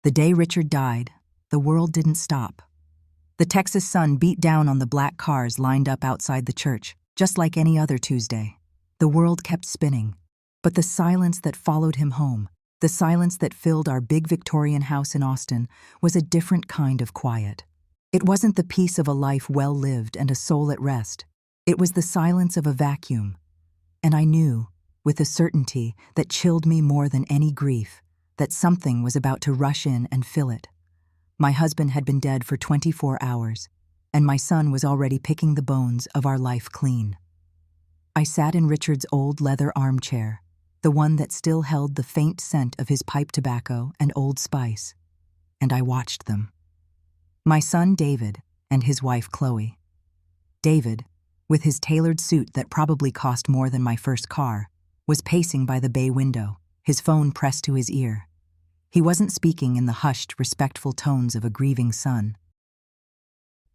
The day Richard died, the world didn't stop. The Texas sun beat down on the black cars lined up outside the church, just like any other Tuesday. The world kept spinning, but the silence that followed him home, the silence that filled our big Victorian house in Austin, was a different kind of quiet. It wasn't the peace of a life well lived and a soul at rest. It was the silence of a vacuum. And I knew, with a certainty that chilled me more than any grief, that something was about to rush in and fill it. My husband had been dead for 24 hours, and my son was already picking the bones of our life clean. I sat in Richard's old leather armchair, the one that still held the faint scent of his pipe tobacco and Old Spice, and I watched them. My son David and his wife Chloe. David, with his tailored suit that probably cost more than my first car, was pacing by the bay window, his phone pressed to his ear. He wasn't speaking in the hushed, respectful tones of a grieving son.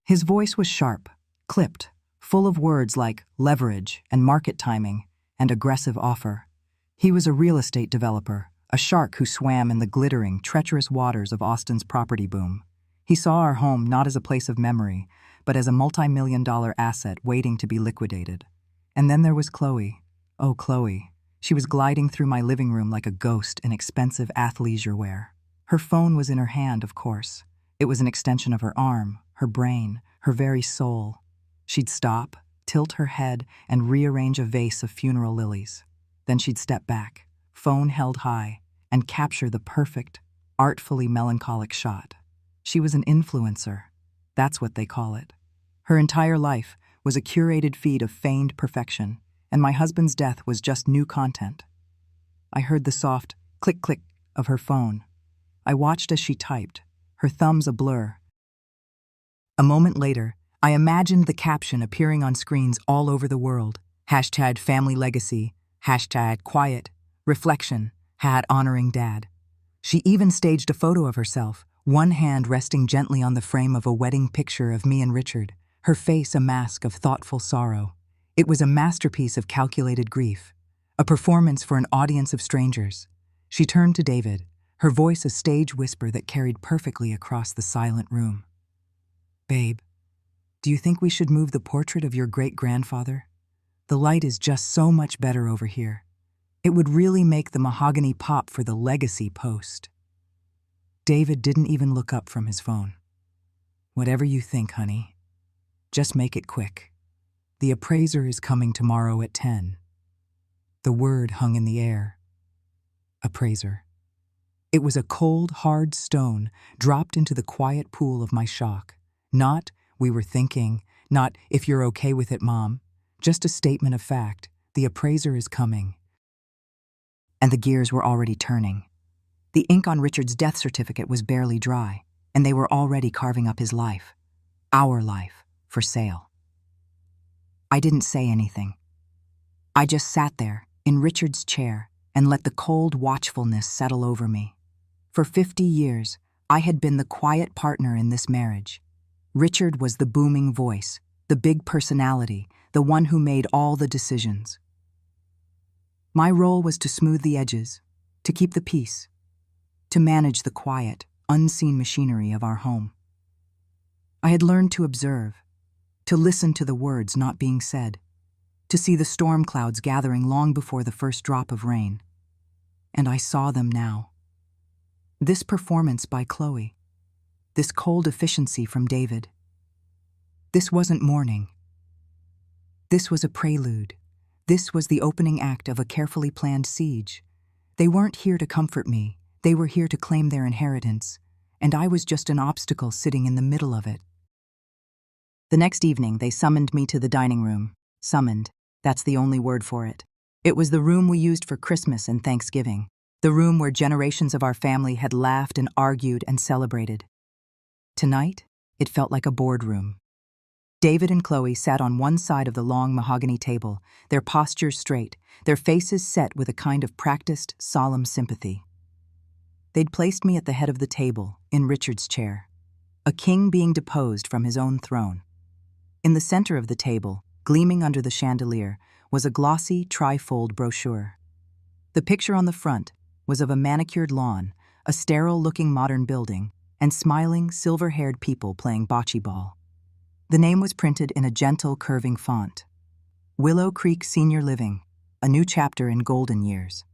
His voice was sharp, clipped, full of words like leverage and market timing and aggressive offer. He was a real estate developer, a shark who swam in the glittering, treacherous waters of Austin's property boom. He saw our home not as a place of memory, but as a multi-million-dollar asset waiting to be liquidated. And then there was Chloe. Oh, Chloe. She was gliding through my living room like a ghost in expensive athleisure wear. Her phone was in her hand, of course. It was an extension of her arm, her brain, her very soul. She'd stop, tilt her head, and rearrange a vase of funeral lilies. Then she'd step back, phone held high, and capture the perfect, artfully melancholic shot. She was an influencer. That's what they call it. Her entire life was a curated feed of feigned perfection, and my husband's death was just new content. I heard the soft click-click of her phone. I watched as she typed, her thumbs a blur. A moment later, I imagined the caption appearing on screens all over the world. #family legacy, #quiet, reflection, #honoring dad. She even staged a photo of herself, one hand resting gently on the frame of a wedding picture of me and Richard, her face a mask of thoughtful sorrow. It was a masterpiece of calculated grief, a performance for an audience of strangers. She turned to David, her voice a stage whisper that carried perfectly across the silent room. "Babe, do you think we should move the portrait of your great-grandfather? The light is just so much better over here. It would really make the mahogany pop for the legacy post." David didn't even look up from his phone. "Whatever you think, honey. Just make it quick. The appraiser is coming tomorrow at 10. The word hung in the air. Appraiser. It was a cold, hard stone dropped into the quiet pool of my shock. Not, "we were thinking," not, "if you're okay with it, Mom." Just a statement of fact. The appraiser is coming. And the gears were already turning. The ink on Richard's death certificate was barely dry, and they were already carving up his life. Our life, for sale. I didn't say anything. I just sat there, in Richard's chair, and let the cold watchfulness settle over me. For 50 years, I had been the quiet partner in this marriage. Richard was the booming voice, the big personality, the one who made all the decisions. My role was to smooth the edges, to keep the peace, to manage the quiet, unseen machinery of our home. I had learned to observe, to listen to the words not being said, to see the storm clouds gathering long before the first drop of rain. And I saw them now. This performance by Chloe, this cold efficiency from David. This wasn't mourning. This was a prelude. This was the opening act of a carefully planned siege. They weren't here to comfort me. They were here to claim their inheritance, and I was just an obstacle sitting in the middle of it. The next evening, they summoned me to the dining room. Summoned. That's the only word for it. It was the room we used for Christmas and Thanksgiving. The room where generations of our family had laughed and argued and celebrated. Tonight, it felt like a boardroom. David and Chloe sat on one side of the long mahogany table, their postures straight, their faces set with a kind of practiced, solemn sympathy. They'd placed me at the head of the table, in Richard's chair, a king being deposed from his own throne. In the center of the table, gleaming under the chandelier, was a glossy, tri-fold brochure. The picture on the front was of a manicured lawn, a sterile-looking modern building, and smiling, silver-haired people playing bocce ball. The name was printed in a gentle, curving font. Willow Creek Senior Living, a new chapter in golden years.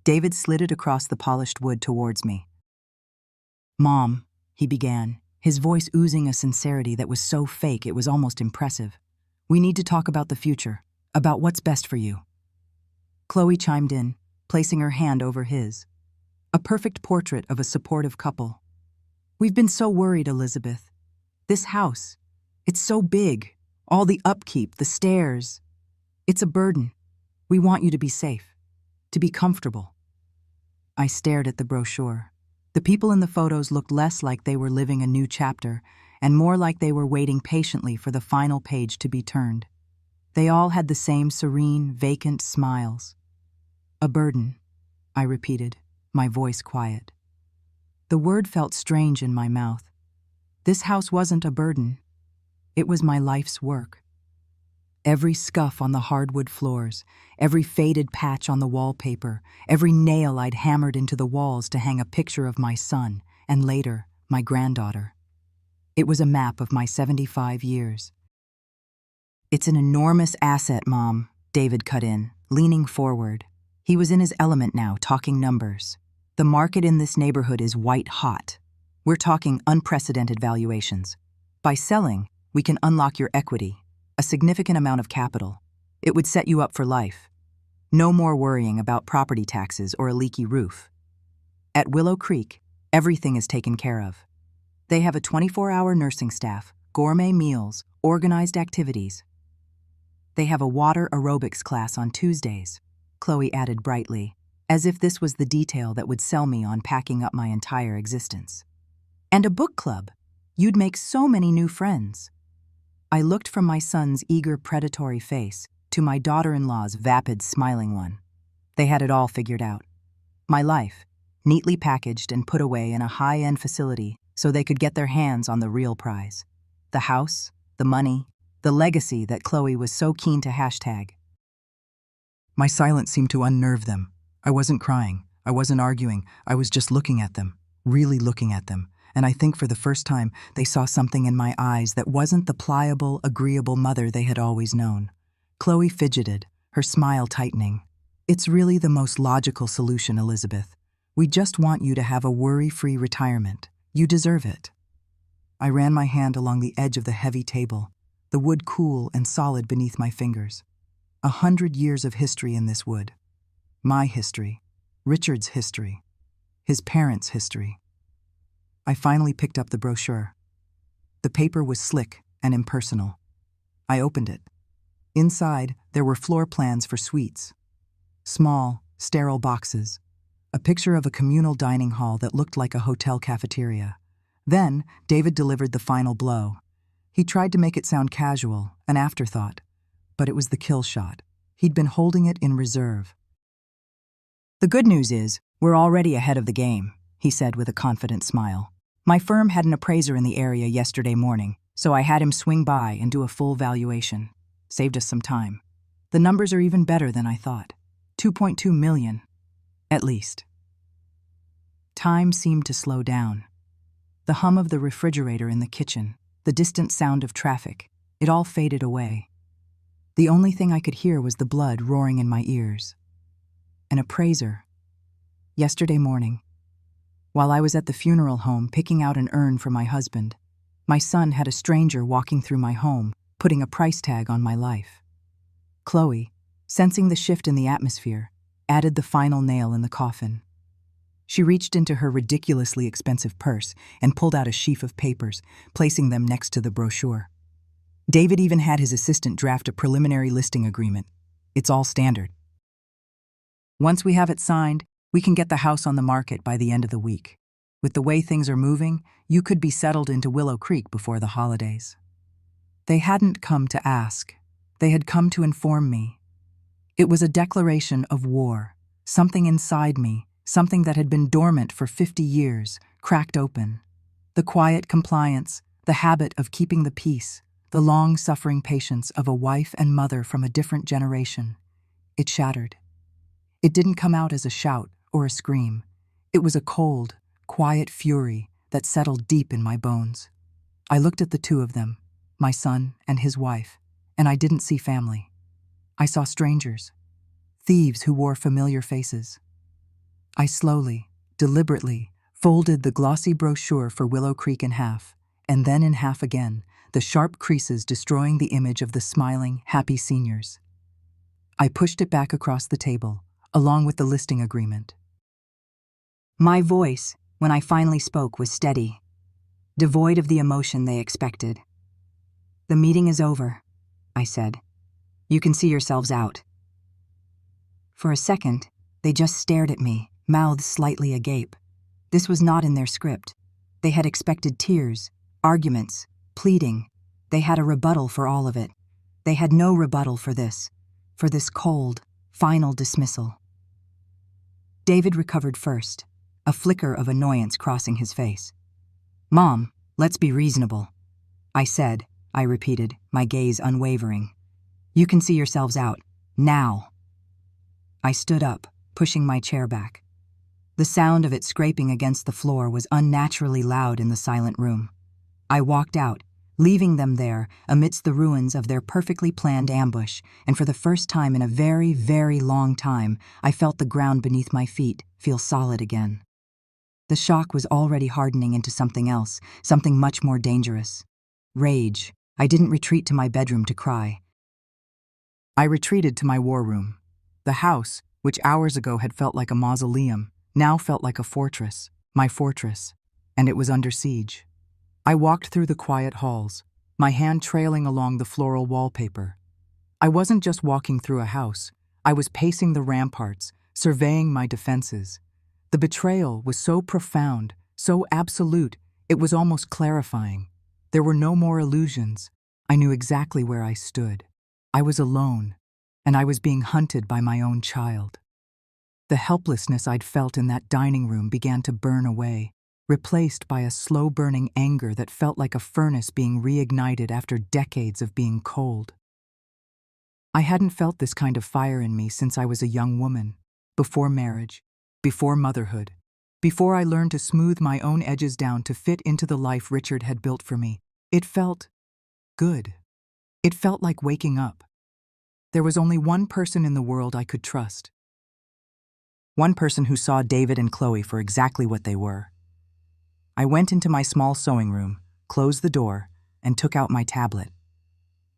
David slid it across the polished wood towards me. "Mom," he began, his voice oozing a sincerity that was so fake it was almost impressive. "We need to talk about the future, about what's best for you." Chloe chimed in, placing her hand over his. A perfect portrait of a supportive couple. "We've been so worried, Elizabeth. This house, it's so big, all the upkeep, the stairs. It's a burden. We want you to be safe, to be comfortable." I stared at the brochure. The people in the photos looked less like they were living a new chapter and more like they were waiting patiently for the final page to be turned. They all had the same serene, vacant smiles. "A burden," I repeated, my voice quiet. The word felt strange in my mouth. This house wasn't a burden. It was my life's work. Every scuff on the hardwood floors, every faded patch on the wallpaper, every nail I'd hammered into the walls to hang a picture of my son, and later, my granddaughter. It was a map of my 75 years. "It's an enormous asset, Mom," David cut in, leaning forward. He was in his element now, talking numbers. "The market in this neighborhood is white hot. We're talking unprecedented valuations. By selling, we can unlock your equity, a significant amount of capital. It would set you up for life. No more worrying about property taxes or a leaky roof. At Willow Creek, everything is taken care of. They have a 24-hour nursing staff, gourmet meals, organized activities. They have a water aerobics class on Tuesdays," Chloe added brightly, as if this was the detail that would sell me on packing up my entire existence. "And a book club. You'd make so many new friends." I looked from my son's eager, predatory face to my daughter-in-law's vapid, smiling one. They had it all figured out. My life, neatly packaged and put away in a high-end facility so they could get their hands on the real prize. The house, the money, the legacy that Chloe was so keen to hashtag. My silence seemed to unnerve them. I wasn't crying. I wasn't arguing. I was just looking at them, really looking at them. And I think for the first time, they saw something in my eyes that wasn't the pliable, agreeable mother they had always known. Chloe fidgeted, her smile tightening. "It's really the most logical solution, Elizabeth. We just want you to have a worry-free retirement. You deserve it." I ran my hand along the edge of the heavy table, the wood cool and solid beneath my fingers. 100 years of history in this wood. My history, Richard's history, his parents' history. I finally picked up the brochure. The paper was slick and impersonal. I opened it. Inside, there were floor plans for suites. Small, sterile boxes. A picture of a communal dining hall that looked like a hotel cafeteria. Then, David delivered the final blow. He tried to make it sound casual, an afterthought, but it was the kill shot. He'd been holding it in reserve. "The good news is, we're already ahead of the game," he said with a confident smile. "My firm had an appraiser in the area yesterday morning, so I had him swing by and do a full valuation. Saved us some time. The numbers are even better than I thought. 2.2 million, at least." Time seemed to slow down. The hum of the refrigerator in the kitchen, the distant sound of traffic, it all faded away. The only thing I could hear was the blood roaring in my ears. An appraiser. Yesterday morning, while I was at the funeral home picking out an urn for my husband, my son had a stranger walking through my home, putting a price tag on my life. Chloe, sensing the shift in the atmosphere, added the final nail in the coffin. She reached into her ridiculously expensive purse and pulled out a sheaf of papers, placing them next to the brochure. David even had his assistant draft a preliminary listing agreement. It's all standard. Once we have it signed, we can get the house on the market by the end of the week. With the way things are moving, you could be settled into Willow Creek before the holidays. They hadn't come to ask. They had come to inform me. It was a declaration of war. Something inside me, something that had been dormant for 50 years, cracked open. The quiet compliance, the habit of keeping the peace, the long-suffering patience of a wife and mother from a different generation. It shattered. It didn't come out as a shout or a scream. It was a cold, quiet fury that settled deep in my bones. I looked at the two of them, my son and his wife, and I didn't see family. I saw strangers, thieves who wore familiar faces. I slowly, deliberately, folded the glossy brochure for Willow Creek in half, and then in half again, the sharp creases destroying the image of the smiling, happy seniors. I pushed it back across the table, along with the listing agreement. My voice, when I finally spoke, was steady, devoid of the emotion they expected. "The meeting is over," I said. "You can see yourselves out." For a second, they just stared at me, mouths slightly agape. This was not in their script. They had expected tears, arguments, pleading. They had a rebuttal for all of it. They had no rebuttal for this cold, final dismissal. David recovered first, a flicker of annoyance crossing his face. "Mom, let's be reasonable," I said, I repeated, my gaze unwavering. "You can see yourselves out. Now." I stood up, pushing my chair back. The sound of it scraping against the floor was unnaturally loud in the silent room. I walked out, leaving them there amidst the ruins of their perfectly planned ambush, and for the first time in a very, very long time, I felt the ground beneath my feet feel solid again. The shock was already hardening into something else, something much more dangerous. Rage. I didn't retreat to my bedroom to cry. I retreated to my war room. The house, which hours ago had felt like a mausoleum, now felt like a fortress, my fortress, and it was under siege. I walked through the quiet halls, my hand trailing along the floral wallpaper. I wasn't just walking through a house, I was pacing the ramparts, surveying my defenses. The betrayal was so profound, so absolute, it was almost clarifying. There were no more illusions. I knew exactly where I stood. I was alone, and I was being hunted by my own child. The helplessness I'd felt in that dining room began to burn away, replaced by a slow-burning anger that felt like a furnace being reignited after decades of being cold. I hadn't felt this kind of fire in me since I was a young woman, before marriage, before motherhood, before I learned to smooth my own edges down to fit into the life Richard had built for me. It felt good. It felt like waking up. There was only one person in the world I could trust. One person who saw David and Chloe for exactly what they were. I went into my small sewing room, closed the door, and took out my tablet.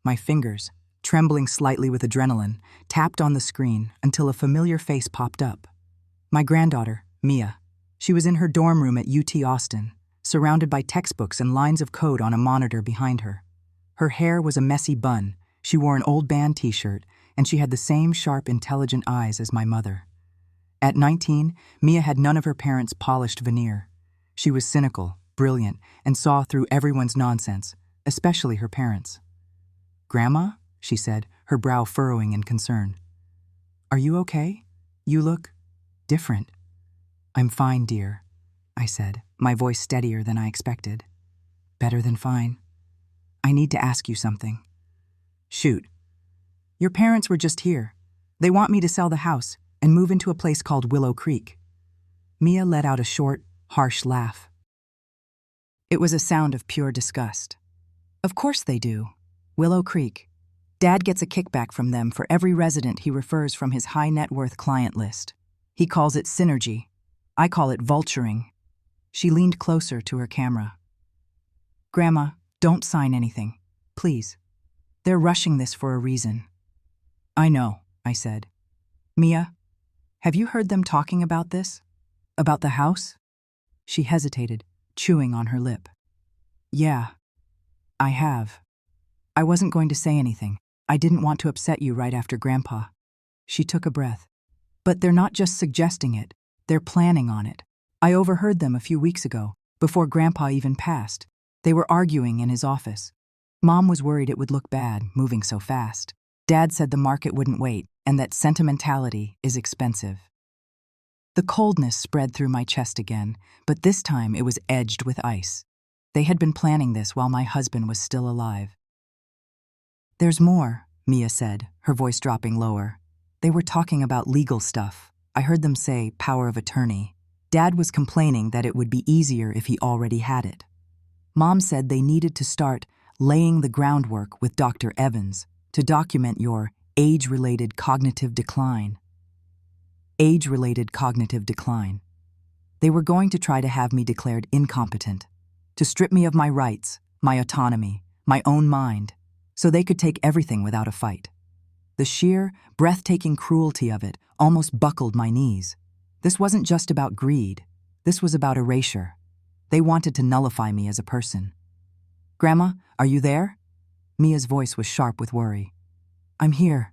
My fingers, trembling slightly with adrenaline, tapped on the screen until a familiar face popped up. My granddaughter, Mia. She was in her dorm room at UT Austin, surrounded by textbooks and lines of code on a monitor behind her. Her hair was a messy bun, she wore an old band t-shirt, and she had the same sharp, intelligent eyes as my mother. At 19, Mia had none of her parents' polished veneer. She was cynical, brilliant, and saw through everyone's nonsense, especially her parents. "Grandma?" she said, her brow furrowing in concern. "Are you okay? You look different." "I'm fine, dear," I said, my voice steadier than I expected. "Better than fine. I need to ask you something." "Shoot." "Your parents were just here. They want me to sell the house and move into a place called Willow Creek." Mia let out a short, harsh laugh. It was a sound of pure disgust. "Of course they do. Willow Creek. Dad gets a kickback from them for every resident he refers from his high-net-worth client list. He calls it synergy. I call it vulturing." She leaned closer to her camera. "Grandma, don't sign anything. Please. They're rushing this for a reason." "I know," I said. "Mia, have you heard them talking about this? About the house?" She hesitated, chewing on her lip. "Yeah, I have. I wasn't going to say anything. I didn't want to upset you right after Grandpa." She took a breath. "But they're not just suggesting it. They're planning on it. I overheard them a few weeks ago, before Grandpa even passed. They were arguing in his office. Mom was worried it would look bad, moving so fast. Dad said the market wouldn't wait, and that sentimentality is expensive." The coldness spread through my chest again, but this time it was edged with ice. They had been planning this while my husband was still alive. "There's more," Mia said, her voice dropping lower. "They were talking about legal stuff. I heard them say power of attorney. Dad was complaining that it would be easier if he already had it. Mom said they needed to start laying the groundwork with Dr. Evans to document your age-related cognitive decline. Age-related cognitive decline. They were going to try to have me declared incompetent, to strip me of my rights, my autonomy, my own mind, so they could take everything without a fight. The sheer, breathtaking cruelty of it almost buckled my knees. This wasn't just about greed. This was about erasure. They wanted to nullify me as a person. "Grandma, are you there?" Mia's voice was sharp with worry. "I'm here,"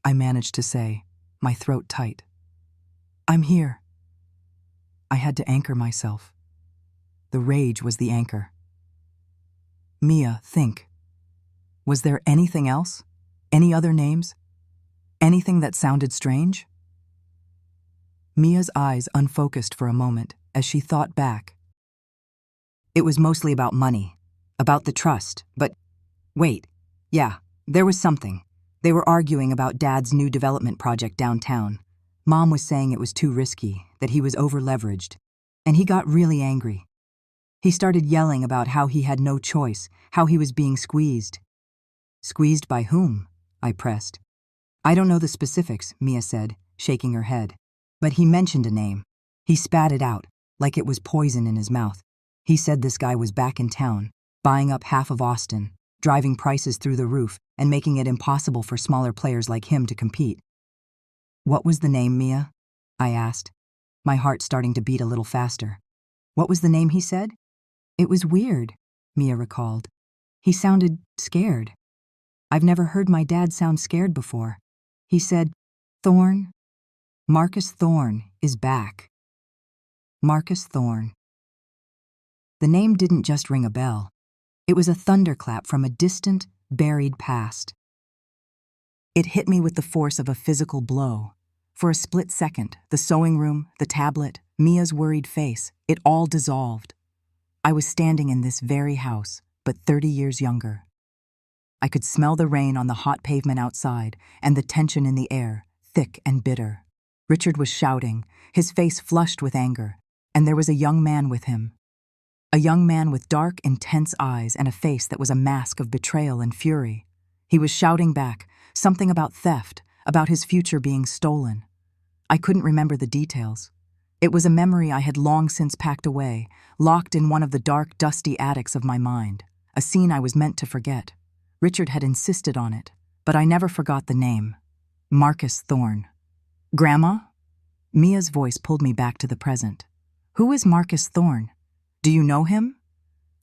I managed to say, my throat tight. "I'm here." I had to anchor myself. The rage was the anchor. "Mia, think. Was there anything else? Any other names? Anything that sounded strange?" Mia's eyes unfocused for a moment as she thought back. "It was mostly about money, about the trust, but wait, yeah, there was something. They were arguing about Dad's new development project downtown. Mom was saying it was too risky, that he was over-leveraged, and he got really angry. He started yelling about how he had no choice, how he was being squeezed." "Squeezed by whom?" I pressed. "I don't know the specifics," Mia said, shaking her head. "But he mentioned a name. He spat it out, like it was poison in his mouth. He said this guy was back in town, buying up half of Austin, driving prices through the roof, and making it impossible for smaller players like him to compete." "What was the name, Mia?" I asked, my heart starting to beat a little faster. "What was the name he said?" "It was weird," Mia recalled. "He sounded scared. I've never heard my dad sound scared before. He said, 'Thorne, Marcus Thorne is back.'" Marcus Thorne. The name didn't just ring a bell. It was a thunderclap from a distant, buried past. It hit me with the force of a physical blow. For a split second, the sewing room, the tablet, Mia's worried face, it all dissolved. I was standing in this very house, but 30 years younger. I could smell the rain on the hot pavement outside and the tension in the air, thick and bitter. Richard was shouting, his face flushed with anger, and there was a young man with him. A young man with dark, intense eyes and a face that was a mask of betrayal and fury. He was shouting back, something about theft, about his future being stolen. I couldn't remember the details. It was a memory I had long since packed away, locked in one of the dark, dusty attics of my mind, a scene I was meant to forget. Richard had insisted on it, but I never forgot the name. Marcus Thorne. "Grandma?" Mia's voice pulled me back to the present. "Who is Marcus Thorne? Do you know him?"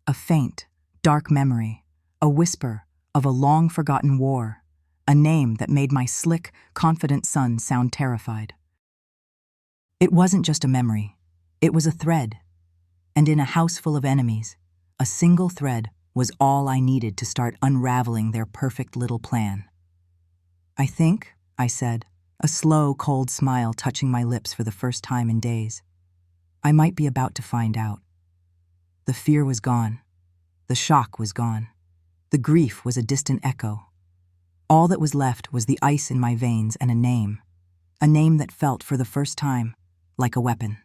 A faint, dark memory, a whisper of a long-forgotten war, a name that made my slick, confident son sound terrified. It wasn't just a memory. It was a thread. And in a house full of enemies, a single thread was all I needed to start unraveling their perfect little plan. "I think," I said, a slow, cold smile touching my lips for the first time in days, "I might be about to find out." The fear was gone. The shock was gone. The grief was a distant echo. All that was left was the ice in my veins and a name that felt for the first time like a weapon.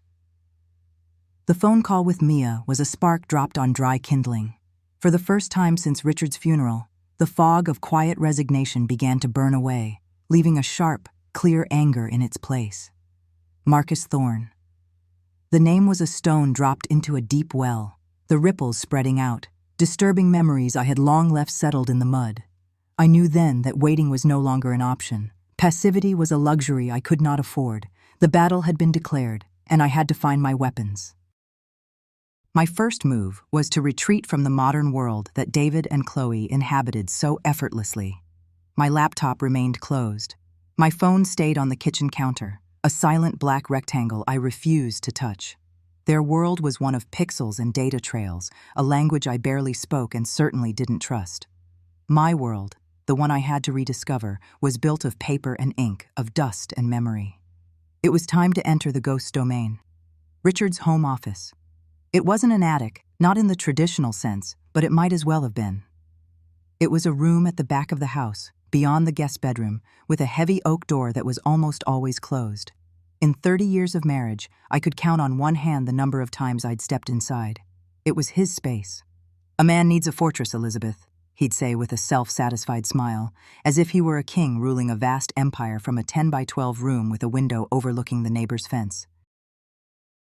The phone call with Mia was a spark dropped on dry kindling. For the first time since Richard's funeral, the fog of quiet resignation began to burn away, leaving a sharp, clear anger in its place. Marcus Thorne. The name was a stone dropped into a deep well, the ripples spreading out, disturbing memories I had long left settled in the mud. I knew then that waiting was no longer an option. Passivity was a luxury I could not afford. The battle had been declared, and I had to find my weapons. My first move was to retreat from the modern world that David and Chloe inhabited so effortlessly. My laptop remained closed. My phone stayed on the kitchen counter, a silent black rectangle I refused to touch. Their world was one of pixels and data trails, a language I barely spoke and certainly didn't trust. My world, the one I had to rediscover, was built of paper and ink, of dust and memory. It was time to enter the ghost domain. Richard's home office. It wasn't an attic, not in the traditional sense, but it might as well have been. It was a room at the back of the house, beyond the guest bedroom, with a heavy oak door that was almost always closed. In 30 years of marriage, I could count on one hand the number of times I'd stepped inside. It was his space. "A man needs a fortress, Elizabeth," he'd say with a self-satisfied smile, as if he were a king ruling a vast empire from a 10 by 12 room with a window overlooking the neighbor's fence.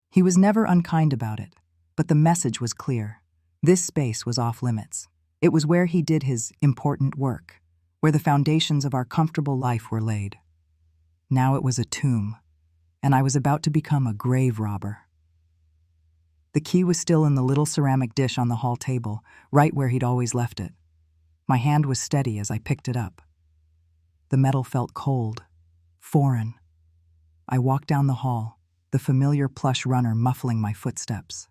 He was never unkind about it, but the message was clear. This space was off limits. It was where he did his important work, where the foundations of our comfortable life were laid. Now it was a tomb, and I was about to become a grave robber. The key was still in the little ceramic dish on the hall table, right where he'd always left it. My hand was steady as I picked it up. The metal felt cold, foreign. I walked down the hall, the familiar plush runner muffling my footsteps.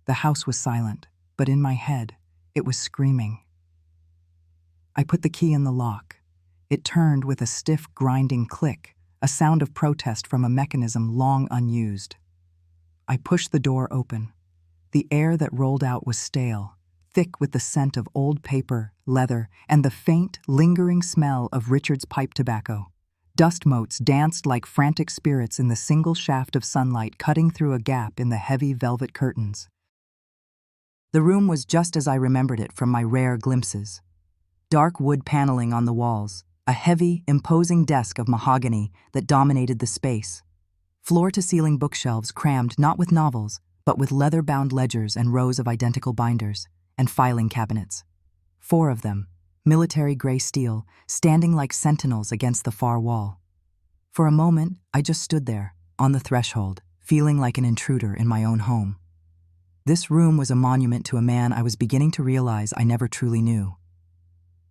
The house was silent, but in my head, it was screaming. I put the key in the lock. It turned with a stiff, grinding click, a sound of protest from a mechanism long unused. I pushed the door open. The air that rolled out was stale, thick with the scent of old paper, leather, and the faint, lingering smell of Richard's pipe tobacco. Dust motes danced like frantic spirits in the single shaft of sunlight cutting through a gap in the heavy velvet curtains. The room was just as I remembered it from my rare glimpses. Dark wood paneling on the walls, a heavy, imposing desk of mahogany that dominated the space. Floor-to-ceiling bookshelves crammed not with novels, but with leather-bound ledgers and rows of identical binders, and filing cabinets. 4 of them, military gray steel, standing like sentinels against the far wall. For a moment, I just stood there, on the threshold, feeling like an intruder in my own home. This room was a monument to a man I was beginning to realize I never truly knew.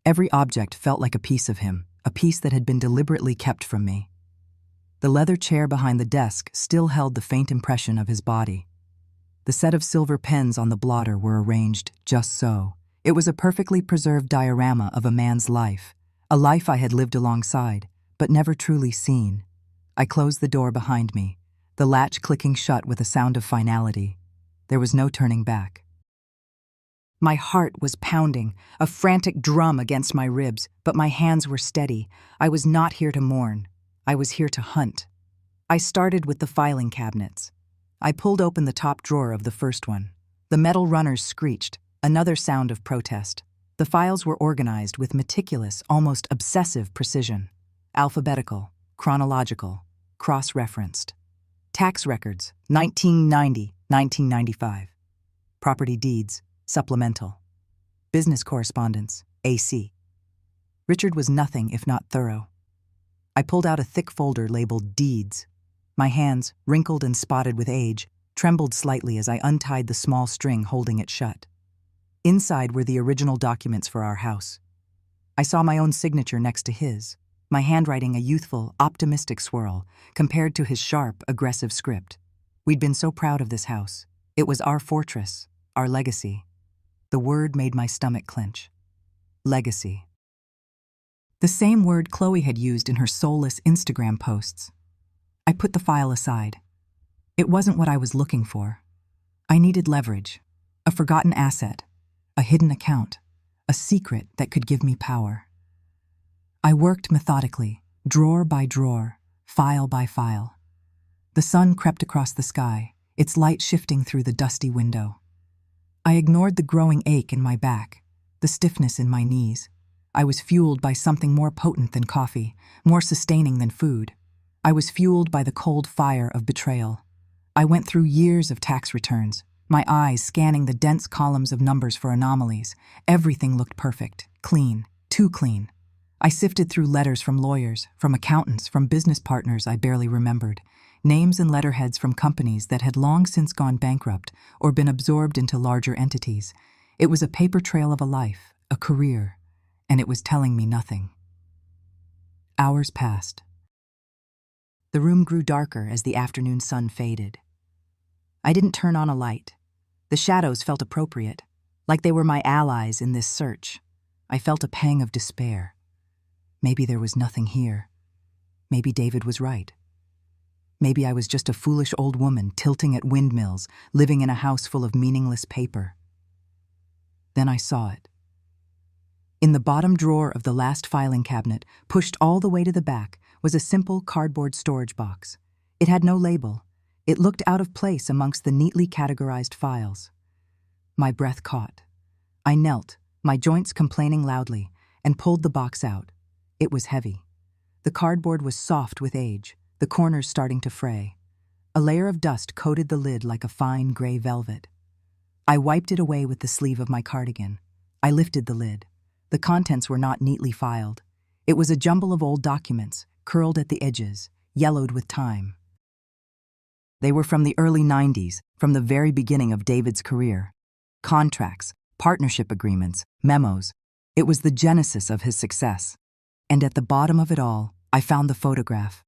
Every object felt like a piece of him, a piece that had been deliberately kept from me. The leather chair behind the desk still held the faint impression of his body. The set of silver pens on the blotter were arranged just so. It was a perfectly preserved diorama of a man's life, a life I had lived alongside, but never truly seen. I closed the door behind me, the latch clicking shut with a sound of finality. There was no turning back. My heart was pounding, a frantic drum against my ribs, but my hands were steady. I was not here to mourn. I was here to hunt. I started with the filing cabinets. I pulled open the top drawer of the first one. The metal runners screeched, another sound of protest. The files were organized with meticulous, almost obsessive precision. Alphabetical, chronological, cross-referenced. Tax records, 1990, 1995. Property deeds, supplemental. Business correspondence, AC. Richard was nothing if not thorough. I pulled out a thick folder labeled Deeds. My hands, wrinkled and spotted with age, trembled slightly as I untied the small string holding it shut. Inside were the original documents for our house. I saw my own signature next to his, my handwriting a youthful, optimistic swirl compared to his sharp, aggressive script. We'd been so proud of this house. It was our fortress, our legacy. The word made my stomach clench. Legacy. The same word Chloe had used in her soulless Instagram posts. I put the file aside. It wasn't what I was looking for. I needed leverage, a forgotten asset, a hidden account, a secret that could give me power. I worked methodically, drawer by drawer, file by file. The sun crept across the sky, its light shifting through the dusty window. I ignored the growing ache in my back, the stiffness in my knees. I was fueled by something more potent than coffee, more sustaining than food. I was fueled by the cold fire of betrayal. I went through years of tax returns, my eyes scanning the dense columns of numbers for anomalies. Everything looked perfect, clean, too clean. I sifted through letters from lawyers, from accountants, from business partners I barely remembered, names and letterheads from companies that had long since gone bankrupt or been absorbed into larger entities. It was a paper trail of a life, a career, and it was telling me nothing. Hours passed. The room grew darker as the afternoon sun faded. I didn't turn on a light. The shadows felt appropriate, like they were my allies in this search. I felt a pang of despair. Maybe there was nothing here. Maybe David was right. Maybe I was just a foolish old woman tilting at windmills, living in a house full of meaningless paper. Then I saw it. In the bottom drawer of the last filing cabinet, pushed all the way to the back, was a simple cardboard storage box. It had no label. It looked out of place amongst the neatly categorized files. My breath caught. I knelt, my joints complaining loudly, and pulled the box out. It was heavy. The cardboard was soft with age, the corners starting to fray. A layer of dust coated the lid like a fine gray velvet. I wiped it away with the sleeve of my cardigan. I lifted the lid. The contents were not neatly filed. It was a jumble of old documents, curled at the edges, yellowed with time. They were from the early 90s, from the very beginning of David's career. Contracts, partnership agreements, memos. It was the genesis of his success. And at the bottom of it all, I found the photograph.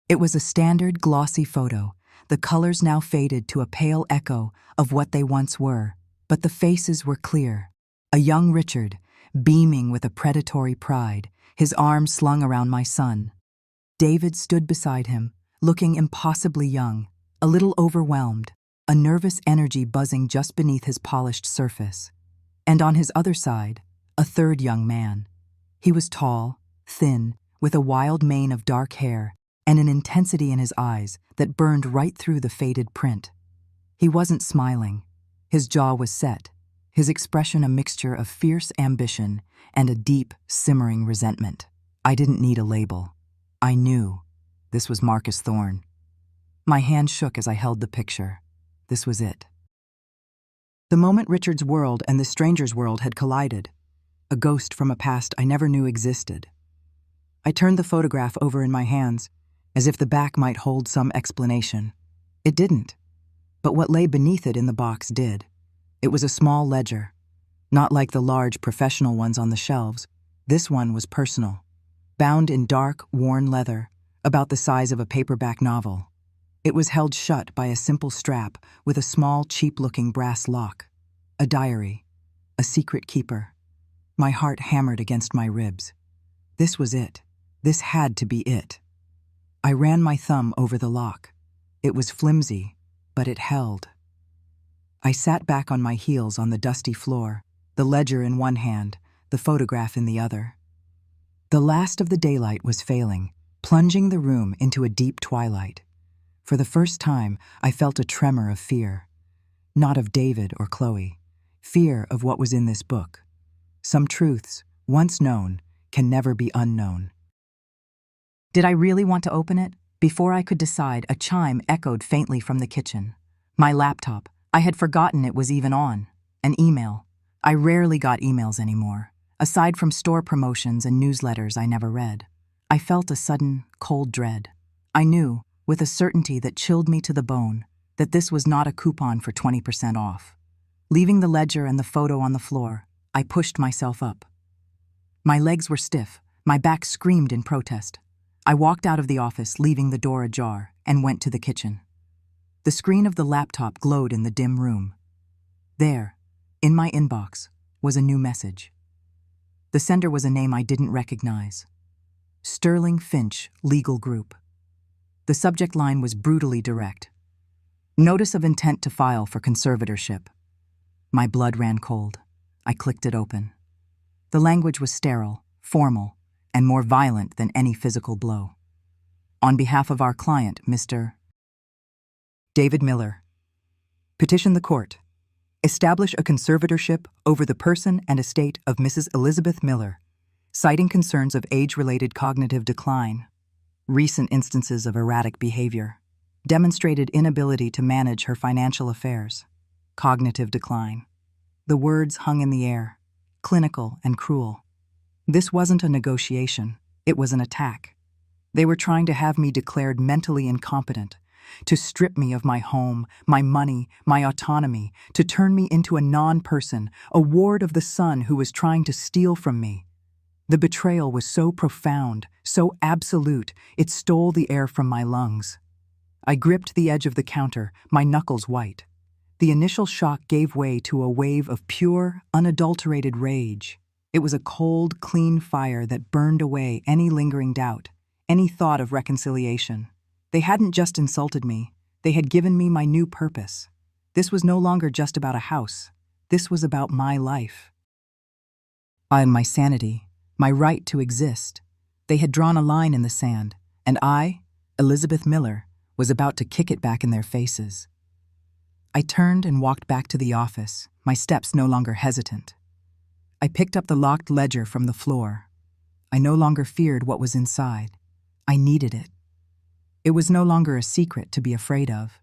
It was a standard glossy photo, the colors now faded to a pale echo of what they once were, but the faces were clear. A young Richard, beaming with a predatory pride, his arms slung around my son. David stood beside him, looking impossibly young, a little overwhelmed, a nervous energy buzzing just beneath his polished surface. And on his other side, a third young man. He was tall, thin, with a wild mane of dark hair and an intensity in his eyes that burned right through the faded print. He wasn't smiling. His jaw was set, his expression a mixture of fierce ambition and a deep, simmering resentment. I didn't need a label. I knew. This was Marcus Thorne. My hand shook as I held the picture. This was it. The moment Richard's world and the stranger's world had collided, a ghost from a past I never knew existed. I turned the photograph over in my hands, as if the back might hold some explanation. It didn't. But what lay beneath it in the box did. It was a small ledger. Not like the large professional ones on the shelves. This one was personal. Bound in dark, worn leather, about the size of a paperback novel. It was held shut by a simple strap with a small, cheap-looking brass lock. A diary. A secret keeper. My heart hammered against my ribs. This was it. This had to be it. I ran my thumb over the lock. It was flimsy, but it held. I sat back on my heels on the dusty floor, the ledger in one hand, the photograph in the other. The last of the daylight was failing, plunging the room into a deep twilight. For the first time, I felt a tremor of fear. Not of David or Chloe. Fear of what was in this book. Some truths, once known, can never be unknown. Did I really want to open it? Before I could decide, a chime echoed faintly from the kitchen. My laptop. I had forgotten it was even on. An email. I rarely got emails anymore. Aside from store promotions and newsletters I never read. I felt a sudden, cold dread. I knew, with a certainty that chilled me to the bone, that this was not a coupon for 20% off. Leaving the ledger and the photo on the floor, I pushed myself up. My legs were stiff, my back screamed in protest. I walked out of the office, leaving the door ajar, and went to the kitchen. The screen of the laptop glowed in the dim room. There, in my inbox, was a new message. The sender was a name I didn't recognize. Sterling Finch, Legal Group. The subject line was brutally direct. Notice of intent to file for conservatorship. My blood ran cold. I clicked it open. The language was sterile, formal, and more violent than any physical blow. On behalf of our client, Mr. David Miller. Petition the court. Establish a conservatorship over the person and estate of Mrs. Elizabeth Miller, citing concerns of age-related cognitive decline, recent instances of erratic behavior, demonstrated inability to manage her financial affairs, cognitive decline. The words hung in the air, clinical and cruel. This wasn't a negotiation, it was an attack. They were trying to have me declared mentally incompetent, to strip me of my home, my money, my autonomy, to turn me into a non-person, a ward of the sun who was trying to steal from me. The betrayal was so profound, so absolute, it stole the air from my lungs. I gripped the edge of the counter, my knuckles white. The initial shock gave way to a wave of pure, unadulterated rage. It was a cold, clean fire that burned away any lingering doubt, any thought of reconciliation. They hadn't just insulted me, they had given me my new purpose. This was no longer just about a house. This was about my life. And my sanity, my right to exist. They had drawn a line in the sand, and I, Elizabeth Miller, was about to kick it back in their faces. I turned and walked back to the office, my steps no longer hesitant. I picked up the locked ledger from the floor. I no longer feared what was inside. I needed it. It was no longer a secret to be afraid of.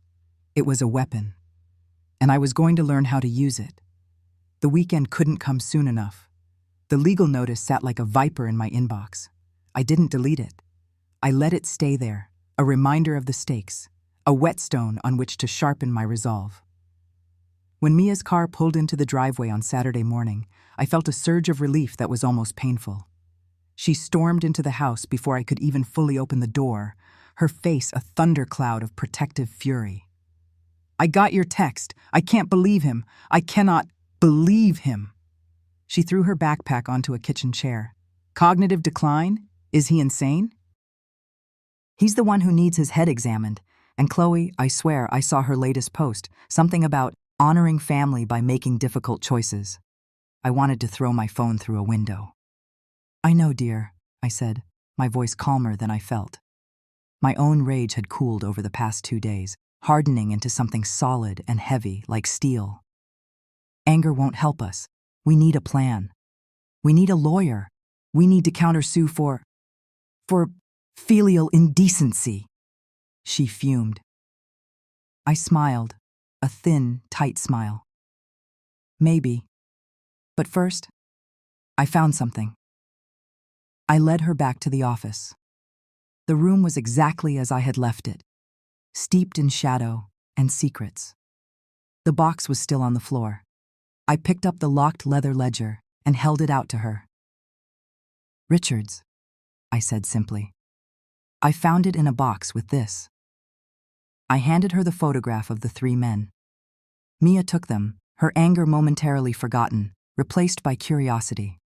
It was a weapon. And I was going to learn how to use it. The weekend couldn't come soon enough. The legal notice sat like a viper in my inbox. I didn't delete it. I let it stay there, a reminder of the stakes, a whetstone on which to sharpen my resolve. When Mia's car pulled into the driveway on Saturday morning, I felt a surge of relief that was almost painful. She stormed into the house before I could even fully open the door, her face a thundercloud of protective fury. "I got your text. I can't believe him. I cannot believe him." She threw her backpack onto a kitchen chair. "Cognitive decline? Is he insane?" "He's the one who needs his head examined. And Chloe, I swear I saw her latest post, something about honoring family by making difficult choices." I wanted to throw my phone through a window. "I know, dear," I said, my voice calmer than I felt. My own rage had cooled over the past 2 days, hardening into something solid and heavy like steel. "Anger won't help us. We need a plan. We need a lawyer. We need to countersue for filial indecency." She fumed. I smiled, a thin, tight smile. "Maybe. But first, I found something." I led her back to the office. The room was exactly as I had left it, steeped in shadow and secrets. The box was still on the floor. I picked up the locked leather ledger and held it out to her. "Richards," I said simply. "I found it in a box with this." I handed her the photograph of the 3 men. Mia took them, her anger momentarily forgotten, replaced by curiosity.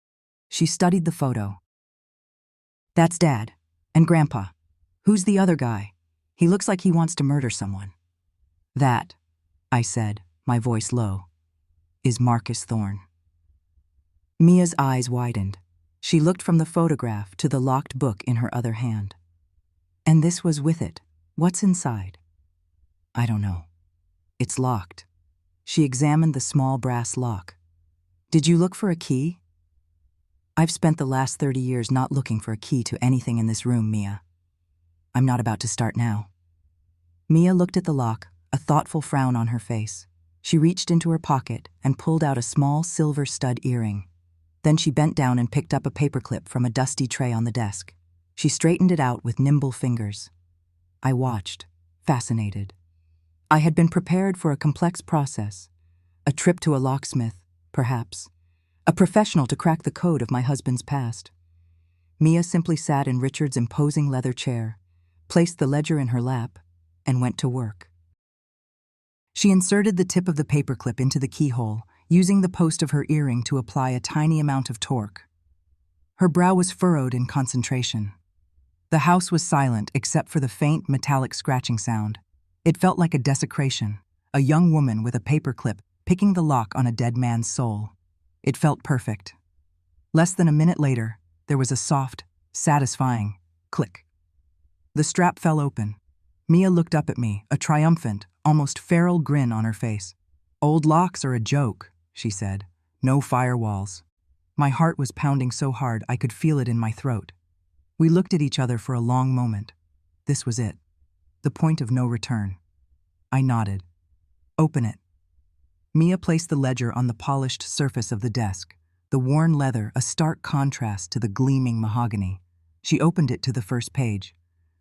She studied the photo. "That's Dad. And Grandpa. Who's the other guy? He looks like he wants to murder someone." "That," I said, my voice low, "is Marcus Thorne." Mia's eyes widened. She looked from the photograph to the locked book in her other hand. "And this was with it. What's inside?" "I don't know. It's locked." She examined the small brass lock. "Did you look for a key?" "I've spent the last 30 years not looking for a key to anything in this room, Mia. I'm not about to start now." Mia looked at the lock, a thoughtful frown on her face. She reached into her pocket and pulled out a small silver stud earring. Then she bent down and picked up a paperclip from a dusty tray on the desk. She straightened it out with nimble fingers. I watched, fascinated. I had been prepared for a complex process, a trip to a locksmith, perhaps, a professional to crack the code of my husband's past. Mia simply sat in Richard's imposing leather chair, placed the ledger in her lap, and went to work. She inserted the tip of the paperclip into the keyhole, using the post of her earring to apply a tiny amount of torque. Her brow was furrowed in concentration. The house was silent except for the faint metallic scratching sound. It felt like a desecration, a young woman with a paperclip picking the lock on a dead man's soul. It felt perfect. Less than a minute later, there was a soft, satisfying click. The strap fell open. Mia looked up at me, a triumphant, almost feral grin on her face. "Old locks are a joke," she said. "No firewalls." My heart was pounding so hard I could feel it in my throat. We looked at each other for a long moment. This was it. The point of no return. I nodded. "Open it." Mia placed the ledger on the polished surface of the desk, the worn leather a stark contrast to the gleaming mahogany. She opened it to the first page.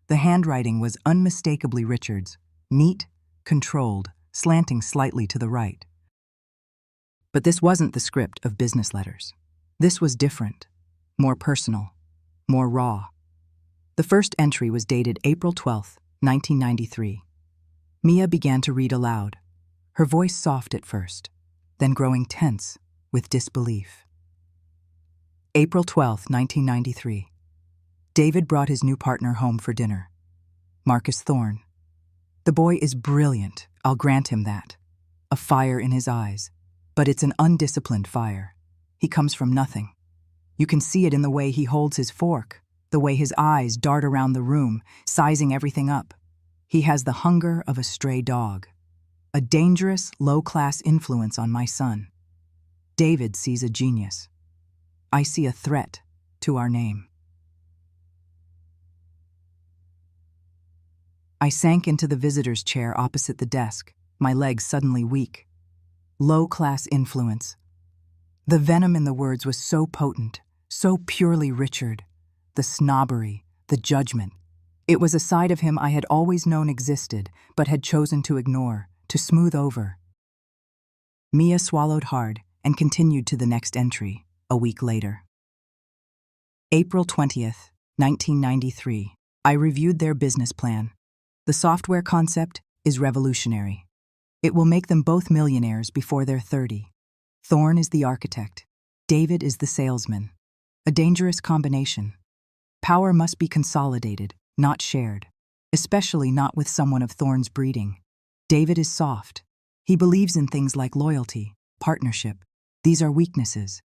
The handwriting was unmistakably Richard's, neat, controlled, slanting slightly to the right. But this wasn't the script of business letters. This was different, more personal, more raw. The first entry was dated April 12, 1993. Mia began to read aloud, her voice soft at first, then growing tense with disbelief. April 12, 1993. David brought his new partner home for dinner. Marcus Thorne. The boy is brilliant, I'll grant him that. A fire in his eyes, but it's an undisciplined fire. He comes from nothing. You can see it in the way he holds his fork, the way his eyes dart around the room, sizing everything up. He has the hunger of a stray dog, a dangerous, low-class influence on my son. David sees a genius. I see a threat to our name. I sank into the visitor's chair opposite the desk, my legs suddenly weak. Low-class influence. The venom in the words was so potent, so purely Richard. The snobbery, the judgment. It was a side of him I had always known existed, but had chosen to ignore, to smooth over. Mia swallowed hard and continued to the next entry, a week later. April 20th, 1993. I reviewed their business plan. The software concept is revolutionary. It will make them both millionaires before they're 30. Thorne is the architect. David is the salesman. A dangerous combination. Power must be consolidated, not shared, especially not with someone of Thorne's breeding. David is soft. He believes in things like loyalty, partnership. These are weaknesses.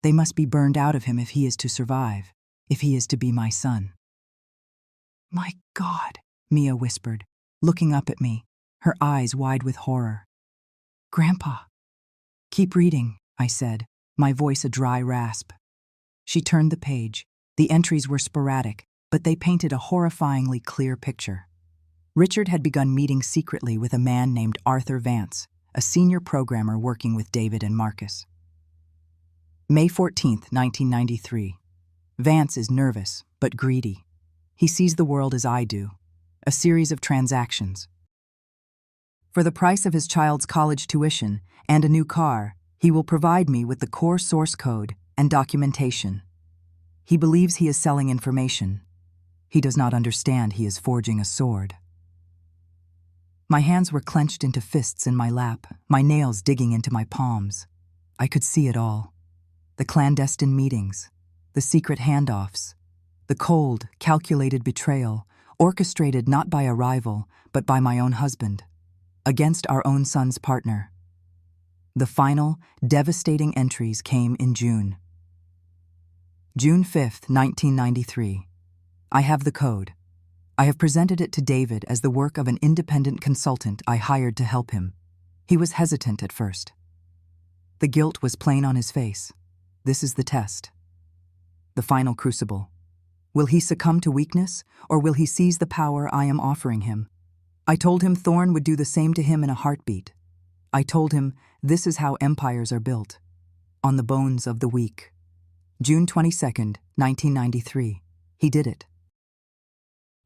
They must be burned out of him if he is to survive, if he is to be my son. My God, Mia whispered, looking up at me, her eyes wide with horror. Grandpa. Keep reading, I said, my voice a dry rasp. She turned the page. The entries were sporadic, but they painted a horrifyingly clear picture. Richard had begun meeting secretly with a man named Arthur Vance, a senior programmer working with David and Marcus. May 14th, 1993. Vance is nervous, but greedy. He sees the world as I do, a series of transactions. For the price of his child's college tuition and a new car, he will provide me with the core source code and documentation. He believes he is selling information. He does not understand he is forging a sword. My hands were clenched into fists in my lap, my nails digging into my palms. I could see it all. The clandestine meetings, the secret handoffs, the cold, calculated betrayal, orchestrated not by a rival, but by my own husband, against our own son's partner. The final, devastating entries came in June. June 5th, 1993. I have the code. I have presented it to David as the work of an independent consultant I hired to help him. He was hesitant at first. The guilt was plain on his face. This is the test. The final crucible. Will he succumb to weakness, or will he seize the power I am offering him? I told him Thorne would do the same to him in a heartbeat. I told him this is how empires are built, on the bones of the weak. June 22nd, 1993. He did it.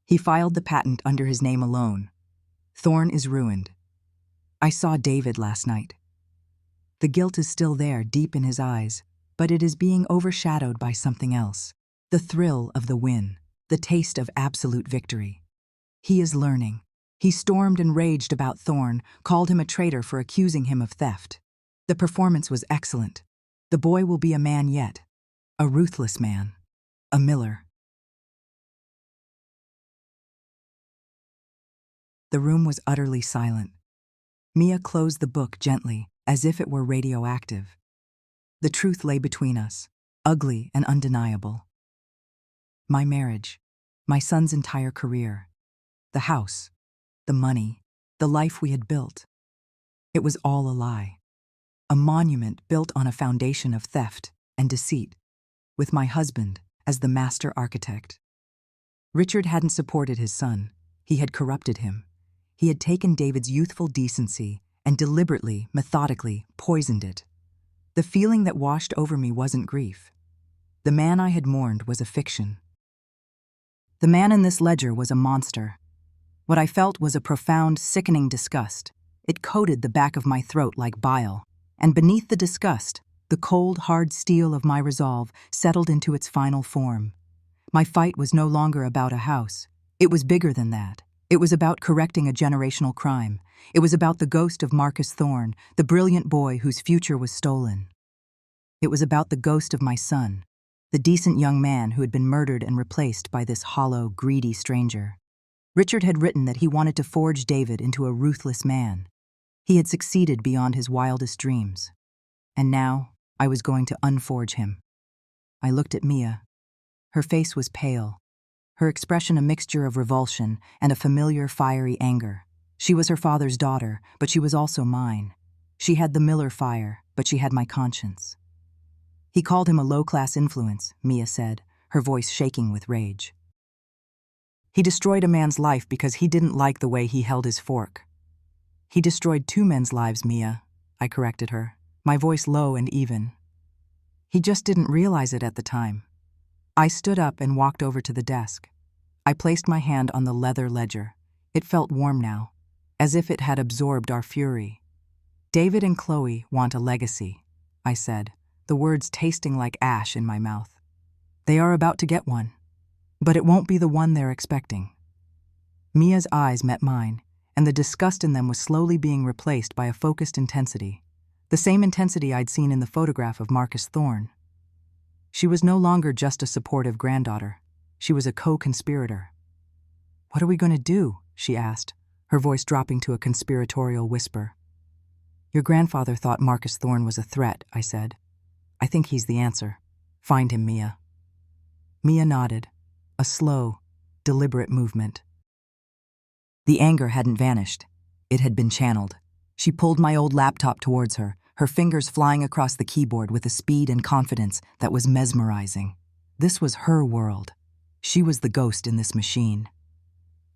He filed the patent under his name alone. Thorne is ruined. I saw David last night. The guilt is still there, deep in his eyes, but it is being overshadowed by something else. The thrill of the win, the taste of absolute victory. He is learning. He stormed and raged about Thorne, called him a traitor for accusing him of theft. The performance was excellent. The boy will be a man yet. A ruthless man. A Miller. The room was utterly silent. Mia closed the book gently, as if it were radioactive. The truth lay between us, ugly and undeniable. My marriage, my son's entire career, the house, the money, the life we had built. It was all a lie. A monument built on a foundation of theft and deceit, with my husband as the master architect. Richard hadn't supported his son. He had corrupted him. He had taken David's youthful decency and deliberately, methodically poisoned it. The feeling that washed over me wasn't grief. The man I had mourned was a fiction. The man in this ledger was a monster. What I felt was a profound, sickening disgust. It coated the back of my throat like bile, and beneath the disgust, the cold, hard steel of my resolve settled into its final form. My fight was no longer about a house. It was bigger than that. It was about correcting a generational crime. It was about the ghost of Marcus Thorne, the brilliant boy whose future was stolen. It was about the ghost of my son, the decent young man who had been murdered and replaced by this hollow, greedy stranger. Richard had written that he wanted to forge David into a ruthless man. He had succeeded beyond his wildest dreams. And now, I was going to unforge him. I looked at Mia. Her face was pale. her expression a mixture of revulsion and a familiar, fiery anger. She was her father's daughter, but she was also mine. She had the Miller fire, but she had my conscience. He called him a low-class influence, Mia said, her voice shaking with rage. He destroyed a man's life because he didn't like the way he held his fork. He destroyed 2 men's lives, Mia, I corrected her, my voice low and even. He just didn't realize it at the time. I stood up and walked over to the desk. I placed my hand on the leather ledger. It felt warm now, as if it had absorbed our fury. David and Chloe want a legacy, I said, the words tasting like ash in my mouth. They are about to get one, but it won't be the one they're expecting. Mia's eyes met mine, and the disgust in them was slowly being replaced by a focused intensity, the same intensity I'd seen in the photograph of Marcus Thorne. She was no longer just a supportive granddaughter. She was a co-conspirator. "What are we going to do?" she asked, her voice dropping to a conspiratorial whisper. "Your grandfather thought Marcus Thorne was a threat," I said. "I think he's the answer. Find him, Mia." Mia nodded, a slow, deliberate movement. The anger hadn't vanished. It had been channeled. She pulled my old laptop towards her, her fingers flying across the keyboard with a speed and confidence that was mesmerizing. This was her world. She was the ghost in this machine.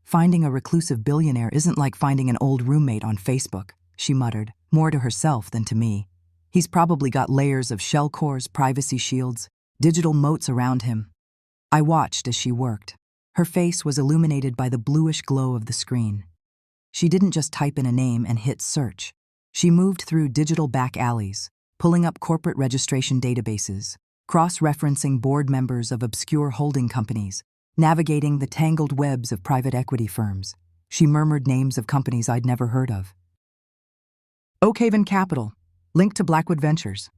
"Finding a reclusive billionaire isn't like finding an old roommate on Facebook," she muttered, more to herself than to me. "He's probably got layers of shell cores, privacy shields, digital moats around him." I watched as she worked. Her face was illuminated by the bluish glow of the screen. She didn't just type in a name and hit search. She moved through digital back alleys, pulling up corporate registration databases, cross-referencing board members of obscure holding companies, navigating the tangled webs of private equity firms. She murmured names of companies I'd never heard of. Oakhaven Capital, linked to Blackwood Ventures.